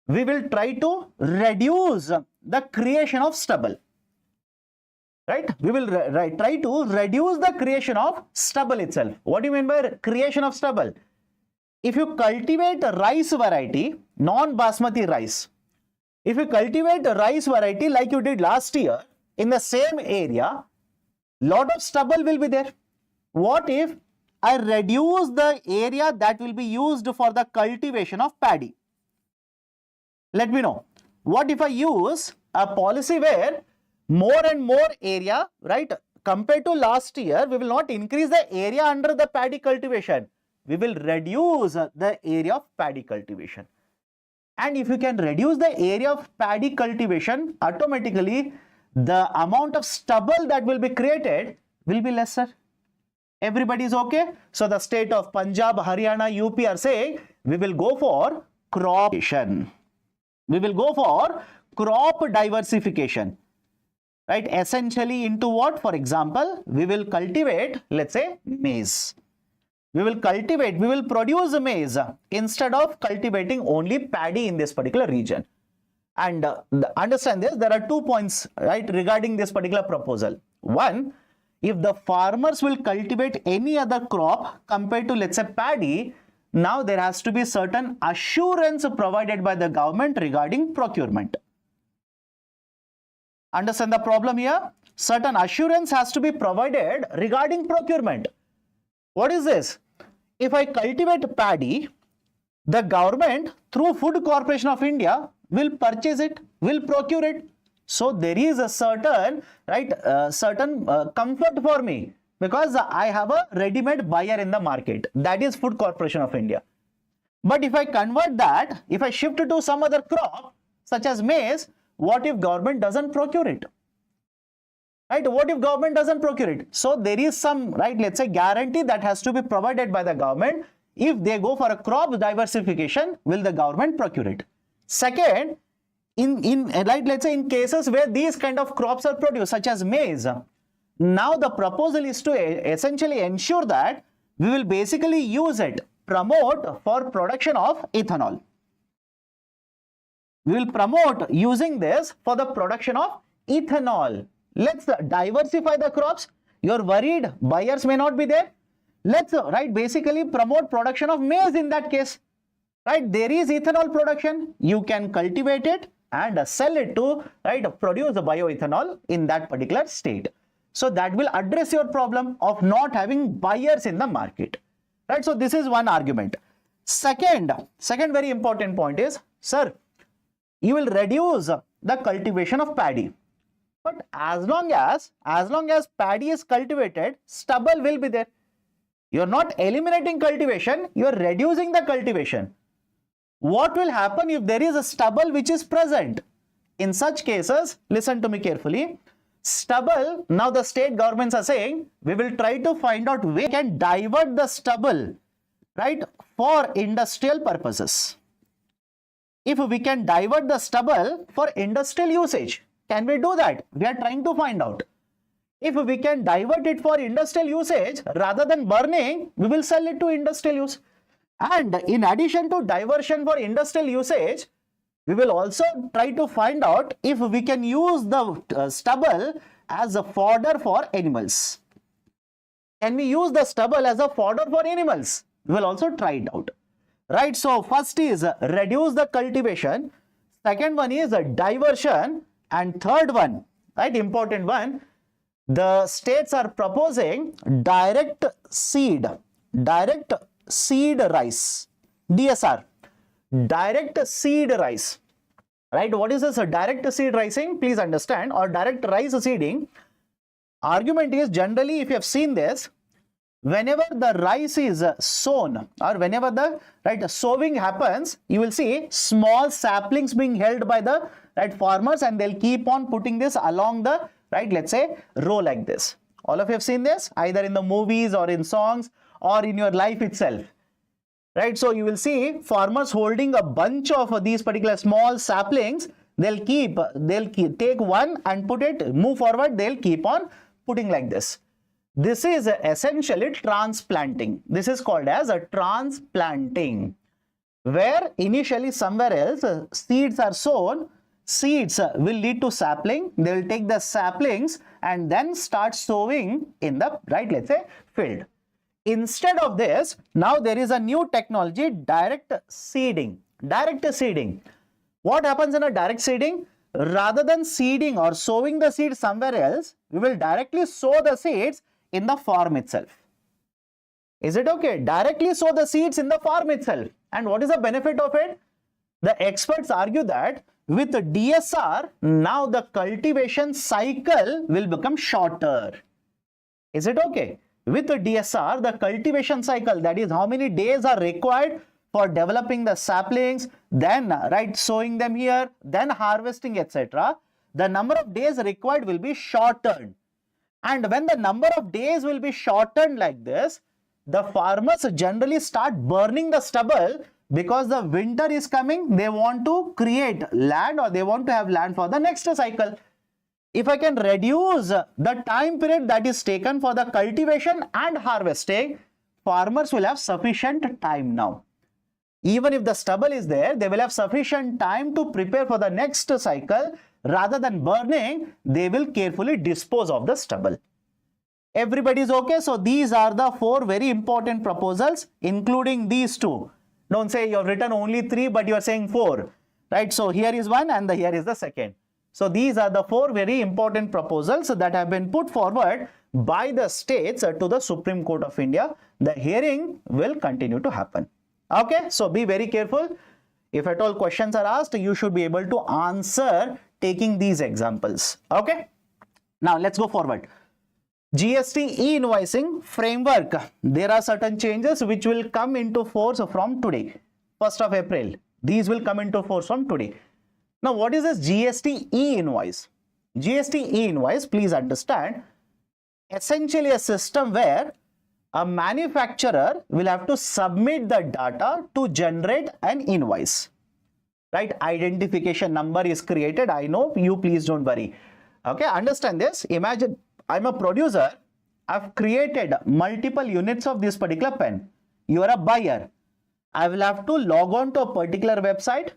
we will try to reduce the creation of stubble. We will try to reduce the creation of stubble itself. What do you mean by creation of stubble? If you cultivate a rice variety, non-basmati rice, if you cultivate a rice variety like you did last year in the same area, lot of stubble will be there. What if I reduce the area that will be used for the cultivation of paddy? Let me know. What if I use a policy where more and more area, compared to last year, we will not increase the area under the paddy cultivation. We will reduce the area of paddy cultivation. And if you can reduce the area of paddy cultivation, automatically the amount of stubble that will be created will be lesser. Everybody is okay? So the state of Punjab, Haryana, UP are saying we will go for crop rotation. We will go for crop diversification. Essentially into what? For example, we will cultivate, let's say, maize. We will produce maize instead of cultivating only paddy in this particular region. And understand this, there are 2 points, regarding this particular proposal. One, if the farmers will cultivate any other crop compared to, let's say, paddy, now there has to be certain assurance provided by the government regarding procurement. Understand the problem here? Certain assurance has to be provided regarding procurement. What is this? If I cultivate paddy, the government through Food Corporation of India will purchase it, will procure it. So there is a certain, comfort for me, because I have a ready-made buyer in the market. That is Food Corporation of India. But if I convert that, if I shift it to some other crop, such as maize, what if government doesn't procure it? What if government doesn't procure it? So there is some, let's say, guarantee that has to be provided by the government. If they go for a crop diversification, will the government procure it? Second, let's say in cases where these kind of crops are produced, such as maize, now the proposal is to essentially ensure that we will basically use it, promote for production of ethanol. We will promote using this for the production of ethanol. Let's diversify the crops. You're worried buyers may not be there. Let's basically promote production of maize in that case. Right, there is ethanol production. You can cultivate it and sell it to produce the bioethanol in that particular state. So that will address your problem of not having buyers in the market. Right, so this is one argument. Second very important point is, sir, you will reduce the cultivation of paddy. But as long as paddy is cultivated, stubble will be there. You're not eliminating cultivation, you're reducing the cultivation. What will happen if there is a stubble which is present? In such cases, listen to me carefully. Stubble, now the state governments are saying, we will try to find out where we can divert the stubble, right, for industrial purposes. If we can divert the stubble for industrial usage, can we do that? We are trying to find out. If we can divert it for industrial usage, rather than burning, we will sell it to industrial use. And in addition to diversion for industrial usage, we will also try to find out if we can use the stubble as a fodder for animals. Can we use the stubble as a fodder for animals? We will also try it out. Right, so first is reduce the cultivation, second one is a diversion, and third one, right, important one, the states are proposing direct seed rice, DSR, direct seed rice. Right, what is this direct seed rising? Please understand, or direct rice seeding. Argument is, generally if you have seen this, whenever the rice is sown or whenever the sowing happens, you will see small saplings being held by the farmers, and they'll keep on putting this along the let's say row like this. All of you have seen this either in the movies or in songs or in your life itself. Right, so you will see farmers holding a bunch of these particular small saplings. They'll take one and move forward. They'll keep on putting like this. This is essentially transplanting. This is called as a transplanting, where initially somewhere else seeds are sown. Seeds will lead to sapling. They will take the saplings and then start sowing in the let's say field. Instead of this, now there is a new technology, direct seeding. Direct seeding. What happens in a direct seeding? Rather than seeding or sowing the seed somewhere else, we will directly sow the seeds in the farm itself. Is it okay? Directly sow the seeds in the farm itself. And what is the benefit of it? The experts argue that with the DSR, now the cultivation cycle will become shorter. Is it okay? With the DSR, the cultivation cycle, that is how many days are required for developing the saplings, then sowing them here, then harvesting, etc. The number of days required will be shortened. And when the number of days will be shortened like this, the farmers generally start burning the stubble because the winter is coming. They want to create land, or they want to have land for the next cycle. If I can reduce the time period that is taken for the cultivation and harvesting, farmers will have sufficient time now. Even if the stubble is there, they will have sufficient time to prepare for the next cycle. Rather than burning, they will carefully dispose of the stubble. Everybody is okay? So these are the 4 very important proposals, including these 2. Don't say you have written only 3, but you are saying 4. Right? So here is one and here is the second. So these are the 4 very important proposals that have been put forward by the states to the Supreme Court of India. The hearing will continue to happen. Okay, so be very careful. If at all questions are asked, you should be able to answer taking these examples. Okay, now let's go forward. GST e-invoicing framework. There are certain changes which will come into force from today, 1st of April. These will come into force from today. Now, what is this GST e-invoice? GST e-invoice, please understand, essentially a system where a manufacturer will have to submit the data to generate an invoice. Right? Identification number is created. I know, you please don't worry. Okay, understand this. Imagine I'm a producer. I've created multiple units of this particular pen. You are a buyer. I will have to log on to a particular website,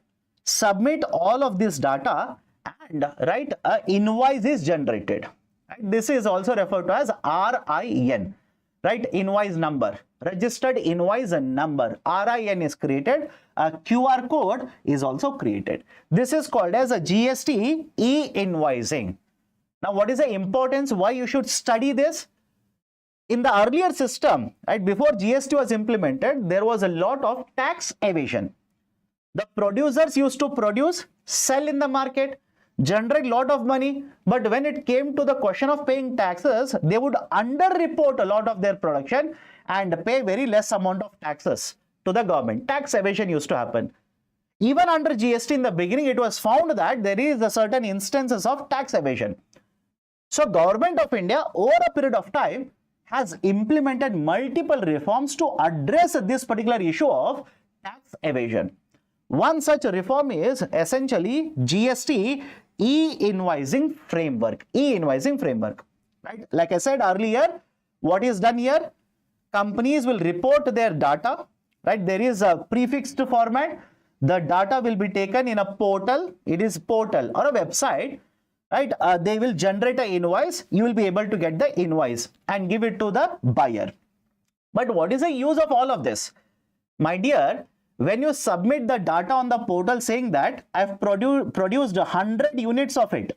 submit all of this data, and an invoice is generated. Right? This is also referred to as RIN, right? Invoice number, registered invoice number. RIN is created. A QR code is also created. This is called as a GST e-invoicing. Now, what is the importance? Why you should study this? In the earlier system, right, before GST was implemented, there was a lot of tax evasion. The producers used to produce, sell in the market, generate a lot of money, but when it came to the question of paying taxes, they would underreport a lot of their production and pay very less amount of taxes to the government. Tax evasion used to happen. Even under GST in the beginning, it was found that there is a certain instances of tax evasion. So Government of India over a period of time has implemented multiple reforms to address this particular issue of tax evasion. One such reform is essentially GST e-invoicing framework. E-invoicing framework, right? Like I said earlier, what is done here? Companies will report their data, right? There is a prefixed format. The data will be taken in a portal. It is portal or a website, right? They will generate an invoice. You will be able to get the invoice and give it to the buyer. But what is the use of all of this? My dear, when you submit the data on the portal saying that I've produced 100 units of it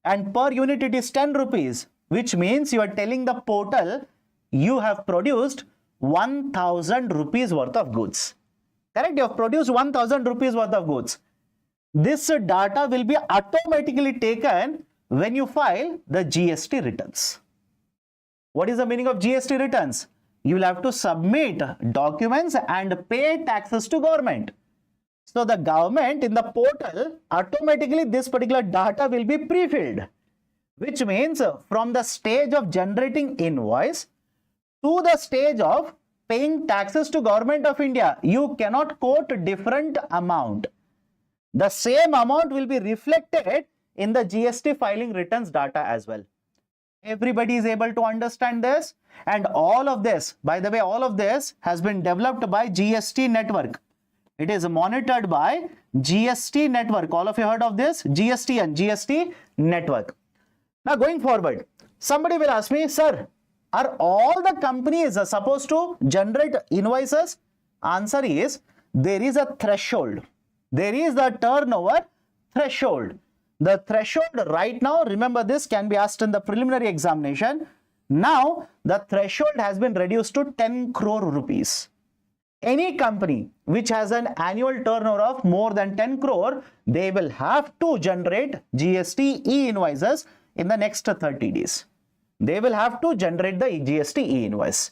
and per unit it is 10 rupees, which means you are telling the portal you have produced 1000 rupees worth of goods. Correct? You have produced 1000 rupees worth of goods. This data will be automatically taken when you file the GST returns. What is the meaning of GST returns? You will have to submit documents and pay taxes to government. So the government in the portal, automatically this particular data will be pre-filled, which means from the stage of generating invoice to the stage of paying taxes to Government of India, you cannot quote different amount. The same amount will be reflected in the GST filing returns data as well. Everybody is able to understand this, and all of this, by the way, all of this has been developed by GST network. It is monitored by GST network. All of you heard of this? GST and GST network. Now going forward, somebody will ask me, sir, are all the companies supposed to generate invoices? Answer is, there is a threshold. There is the turnover threshold. The threshold right now, remember this can be asked in the preliminary examination. Now, the threshold has been reduced to 10 crore rupees. Any company which has an annual turnover of more than 10 crore, they will have to generate GST e-invoices in the next 30 days. They will have to generate the GST e-invoice.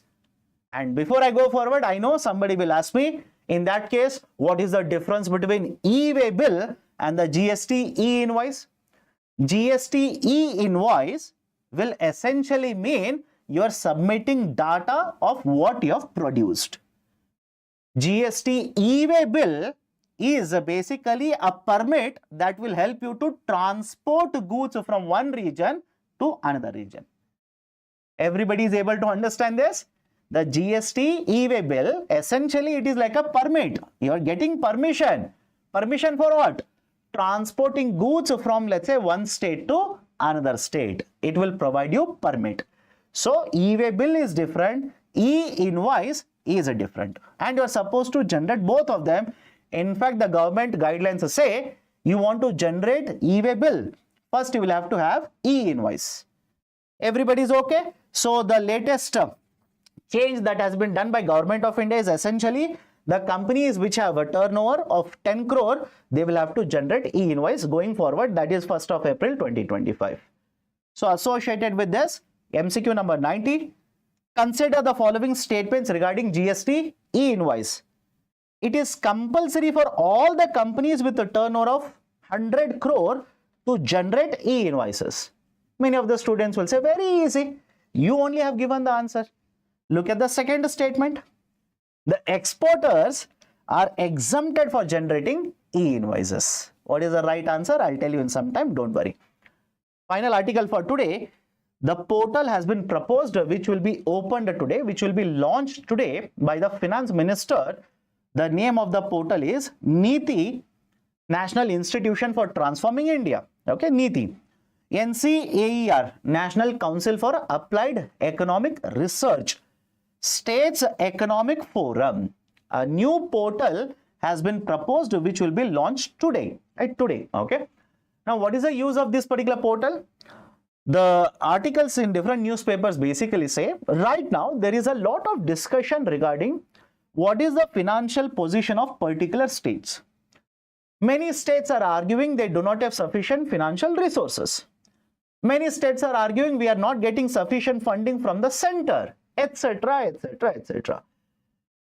And before I go forward, I know somebody will ask me, in that case, what is the difference between e-way bill and the GST e-invoice? GST e-invoice will essentially mean you are submitting data of what you have produced. GST e-way bill is basically a permit that will help you to transport goods from one region to another region. Everybody is able to understand this? The GST e-way bill, essentially it is like a permit. You are getting permission. Permission for what? Transporting goods from, let's say, one state to another state. It will provide you permit. So e-way bill is different, e-invoice is different, and you are supposed to generate both of them. In fact, the government guidelines say you want to generate e-way bill, first you will have to have e-invoice. Everybody is okay? So the latest change that has been done by Government of India is essentially the companies which have a turnover of 10 crore, they will have to generate e-invoice going forward. That is 1st of April 2025. So associated with this, MCQ number 90, consider the following statements regarding GST e-invoice. It is compulsory for all the companies with a turnover of 100 crore to generate e-invoices. Many of the students will say, very easy. You only have given the answer. Look at the second statement. The exporters are exempted for generating e-invoices. What is the right answer? I'll tell you in some time, don't worry. Final article for today. The portal has been proposed, which will be opened today, which will be launched today by the Finance Minister. The name of the portal is NITI, National Institution for Transforming India. Okay, NITI. NCAER, National Council for Applied Economic Research, States Economic Forum. A new portal has been proposed which will be launched today, right? Today, okay? Now, what is the use of this particular portal? The articles in different newspapers basically say, right now there is a lot of discussion regarding what is the financial position of particular states. Many states are arguing they do not have sufficient financial resources. Many states are arguing we are not getting sufficient funding from the center, etc., etc., etc.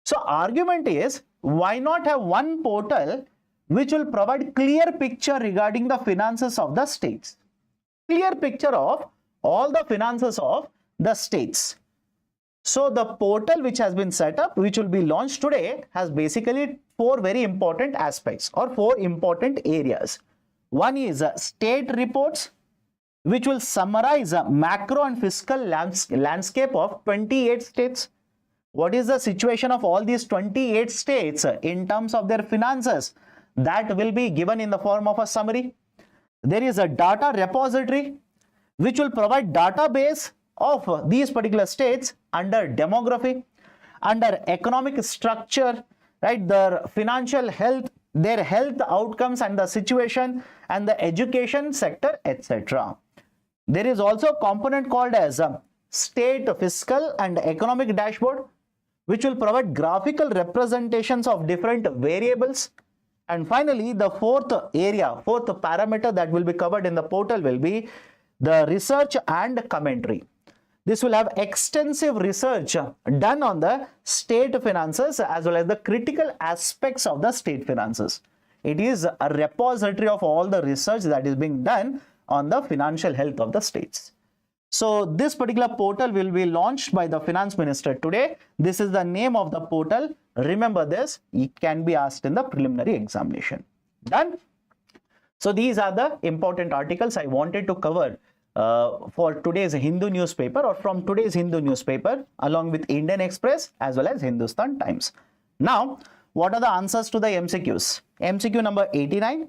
So argument is, why not have one portal which will provide clear picture regarding the finances of the states? Clear picture of all the finances of the states. So the portal which has been set up, which will be launched today, has basically four very important aspects or four important areas. One is state reports, which will summarize a macro and fiscal landscape of 28 states. What is the situation of all these 28 states in terms of their finances? That will be given in the form of a summary. There is a data repository which will provide database of these particular states under demography, under economic structure, right, their financial health, their health outcomes and the situation, and the education sector, etc. There is also a component called as state fiscal and economic dashboard, which will provide graphical representations of different variables. And finally, the fourth parameter that will be covered in the portal will be the research and commentary. This will have extensive research done on the state finances as well as the critical aspects of the state finances. It is a repository of all the research that is being done on the financial health of the states. So this particular portal will be launched by the finance minister today. This is the name of the portal. Remember this, it can be asked in the preliminary examination. Done? So these are the important articles I wanted to cover for today's Hindu newspaper or from today's Hindu newspaper along with Indian Express as well as Hindustan Times. Now, what are the answers to the MCQs? MCQ number 89,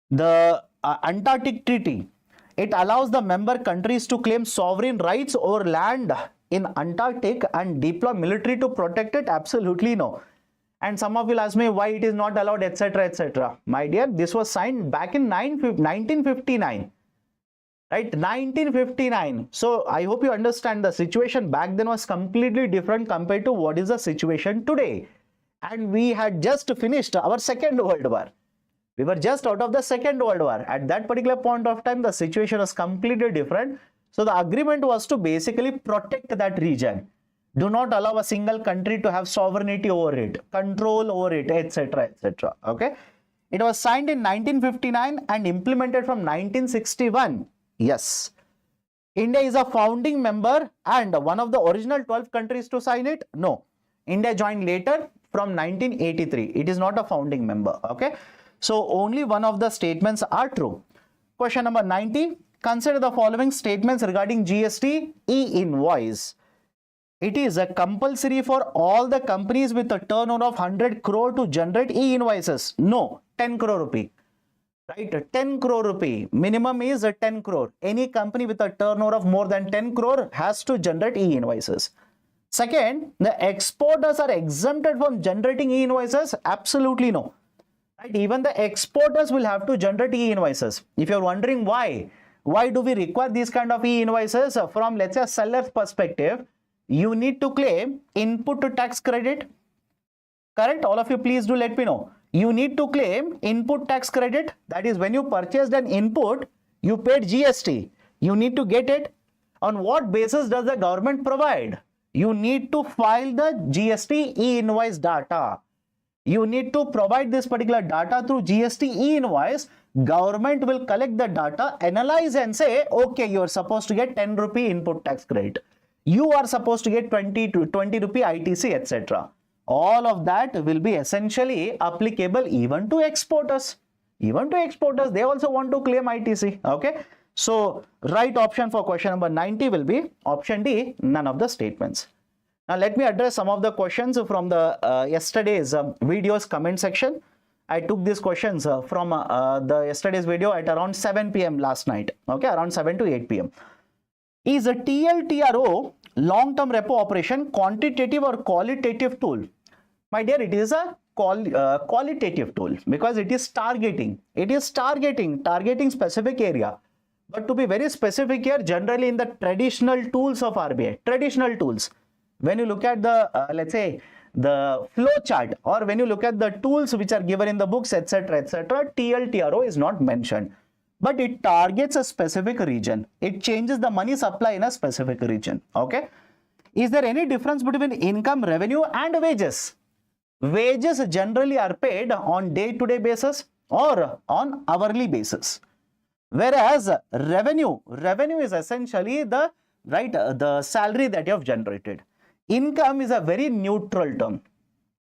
the Antarctic Treaty. It allows the member countries to claim sovereign rights over land in Antarctic and deploy military to protect it. Absolutely no. And some of you will ask me why it is not allowed, etc., etc. My dear, this was signed back in 1959. Right, 1959. So I hope you understand the situation back then was completely different compared to what is the situation today. And we had just finished our Second World War. We were just out of the Second World War. At that particular point of time, the situation was completely different. So the agreement was to basically protect that region. Do not allow a single country to have sovereignty over it, control over it, etc., etc. Okay. It was signed in 1959 and implemented from 1961. Yes. India is a founding member and one of the original 12 countries to sign it? No. India joined later from 1983. It is not a founding member. Okay. So only one of the statements are true. Question number 90. Consider the following statements regarding GST e-invoice. It is a compulsory for all the companies with a turnover of 100 crore to generate e-invoices. No, 10 crore rupee. Right, 10 crore rupee. Minimum is 10 crore. Any company with a turnover of more than 10 crore has to generate e-invoices. Second, the exporters are exempted from generating e-invoices. Absolutely no. Right? Even the exporters will have to generate e-invoices. If you're wondering why do we require these kind of e-invoices from, let's say, a seller's perspective, you need to claim input to tax credit. Correct? All of you, please do let me know. You need to claim input tax credit. That is, when you purchased an input, you paid GST. You need to get it. On what basis does the government provide? You need to file the GST e-invoice data. You need to provide this particular data through GST e-invoice. Government will collect the data, analyze and say, okay, you are supposed to get 10 rupee input tax credit. You are supposed to get 20 rupee ITC, etc. All of that will be essentially applicable even to exporters. Even to exporters, they also want to claim ITC. Okay. So, right option for question number 90 will be option D, none of the statements. Now, let me address some of the questions from the yesterday's video's comment section. I took these questions from the yesterday's video at around 7 p.m. last night. Okay, around 7 to 8 p.m. Is a TLTRO long-term repo operation quantitative or qualitative tool? My dear, it is a qualitative tool because it is targeting. It is targeting specific area. But to be very specific here, generally in the traditional tools of RBI, traditional tools, when you look at the, let's say, the flow chart, or when you look at the tools which are given in the books, etc., TLTRO is not mentioned. But it targets a specific region. It changes the money supply in a specific region. Okay. Is there any difference between income, revenue and wages? Wages generally are paid on day-to-day basis or on hourly basis. Whereas revenue is essentially the salary that you have generated. Income is a very neutral term.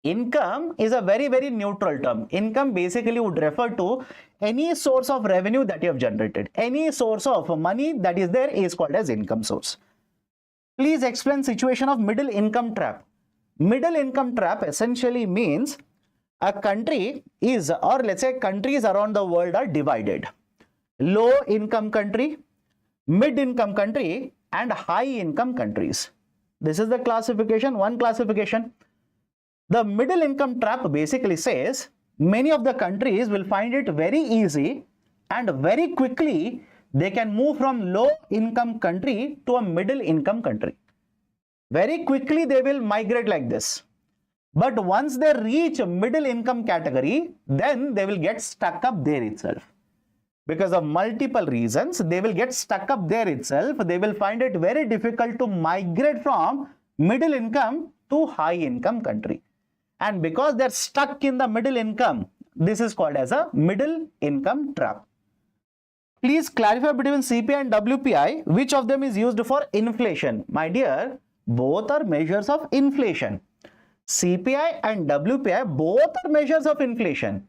Income is a very, very neutral term. Income basically would refer to any source of revenue that you have generated. Any source of money that is there is called as income source. Please explain situation of middle income trap. Middle income trap essentially means a country is, or let's say countries around the world are divided. Low income country, mid income country and high income countries. This is the classification, one classification. The middle income trap basically says many of the countries will find it very easy and very quickly they can move from low income country to a middle income country. Very quickly they will migrate like this. But once they reach a middle income category, then they will get stuck up there itself. Because of multiple reasons, they will get stuck up there itself. They will find it very difficult to migrate from middle income to high income country. And because they're stuck in the middle income, this is called as a middle income trap. Please clarify between CPI and WPI, which of them is used for inflation? My dear, both are measures of inflation. CPI and WPI, both are measures of inflation.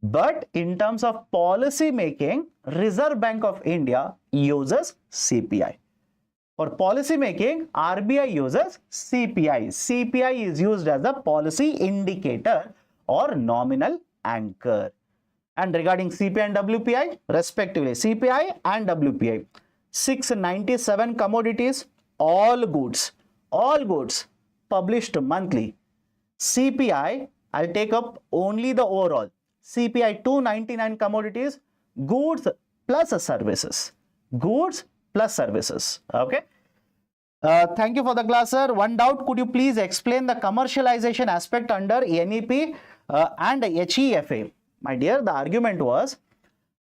But in terms of policy making, Reserve Bank of India uses CPI. For policy making, RBI uses CPI. CPI is used as a policy indicator or nominal anchor. And regarding CPI and WPI, respectively, CPI and WPI, 697 commodities, all goods published monthly. CPI, I'll take up only the overall. CPI 299 commodities, goods plus services. Goods plus services. Okay. Thank you for the class, sir. One doubt, could you please explain the commercialization aspect under NEP and HEFA? My dear, the argument was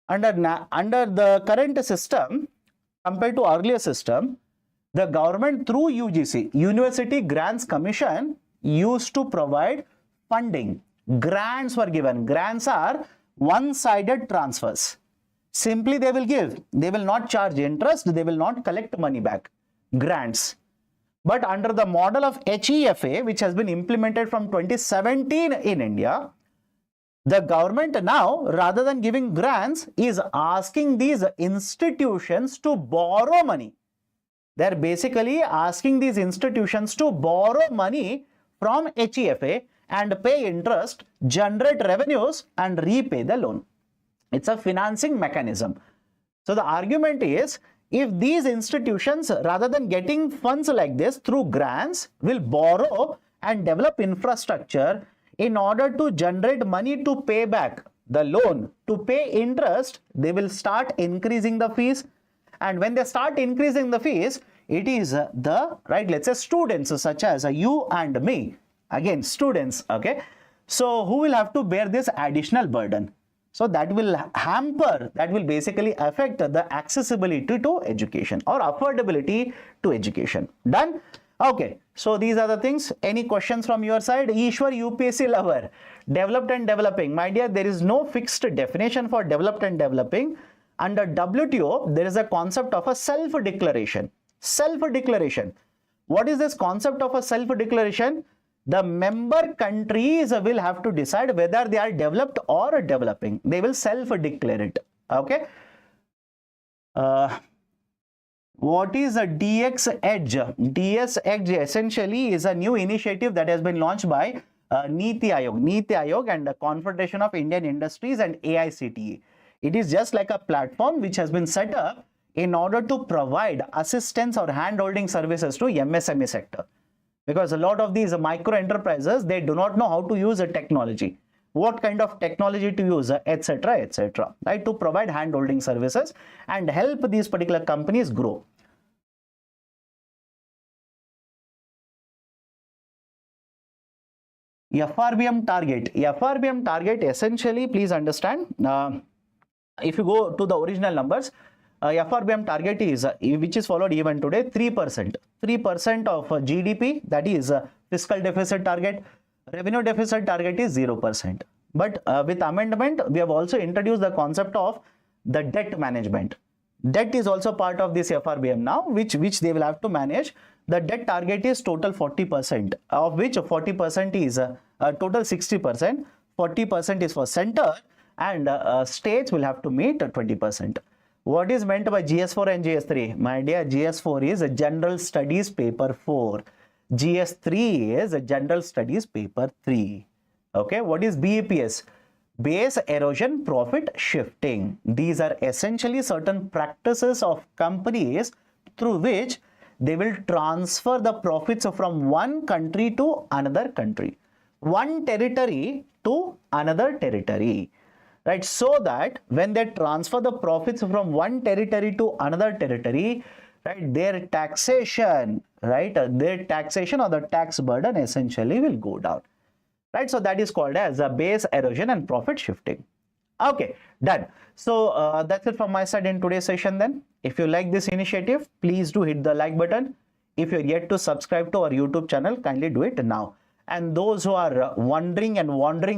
under the current system compared to earlier system, the government through UGC, University Grants Commission, used to provide funding. Grants were given. Grants are one-sided transfers. Simply they will give. They will not charge interest. They will not collect money back. Grants. But under the model of HEFA, which has been implemented from 2017 in India, the government now, rather than giving grants, is asking these institutions to borrow money. They are basically asking these institutions to borrow money from HEFA and pay interest, generate revenues and repay the loan. It's a financing mechanism. So the argument is, if these institutions, rather than getting funds like this through grants, will borrow and develop infrastructure in order to generate money to pay back the loan, to pay interest, they will start increasing the fees. And when they start increasing the fees, it is the, let's say students such as you and me, again students, okay, so who will have to bear this additional burden. So that will hamper, that will basically affect the accessibility to education or affordability to education. Done? Okay, so these are the things. Any questions from your side? Ishwar, UPSC lover, developed and developing. My dear, there is no fixed definition for developed and developing. Under WTO, there is a concept of a self-declaration. Self-declaration. What is this concept of a self-declaration? The member countries will have to decide whether they are developed or developing. They will self-declare it. Okay. What is a DX Edge? DS Edge essentially is a new initiative that has been launched by Niti Aayog and the Confederation of Indian Industries and AICTE. It is just like a platform which has been set up in order to provide assistance or hand-holding services to MSME sector. Because a lot of these micro enterprises, they do not know how to use a technology, what kind of technology to use, etc., right, to provide hand-holding services and help these particular companies grow. FRBM target essentially, please understand, if you go to the original numbers, FRBM target is, which is followed even today, 3% of GDP, that is fiscal deficit target. Revenue deficit target is 0%. But with amendment, we have also introduced the concept of the debt management. Debt is also part of this FRBM now, which they will have to manage. The debt target is total 40%, of which 40% is total 60%, 40% is for center, and states will have to meet 20%. What is meant by GS4 and GS3? My dear, GS4 is a General Studies Paper 4. GS3 is a General Studies Paper 3. Okay, what is BEPS? Base erosion profit shifting. These are essentially certain practices of companies through which they will transfer the profits from one country to another country, one territory to another territory, right? So that when they transfer the profits from one territory to another territory, right, their taxation, right, their taxation or the tax burden essentially will go down, right? So that is called as a base erosion and profit shifting. Okay, done. So that's it from my side in today's session then. If you like this initiative, please do hit the like button. If you're yet to subscribe to our YouTube channel, kindly do it now. And those who are wondering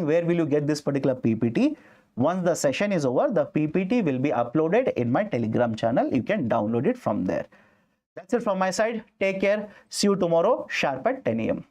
where will you get this particular PPT, once the session is over, the PPT will be uploaded in my Telegram channel. You can download it from there. That's it from my side. Take care. See you tomorrow sharp at 10 AM.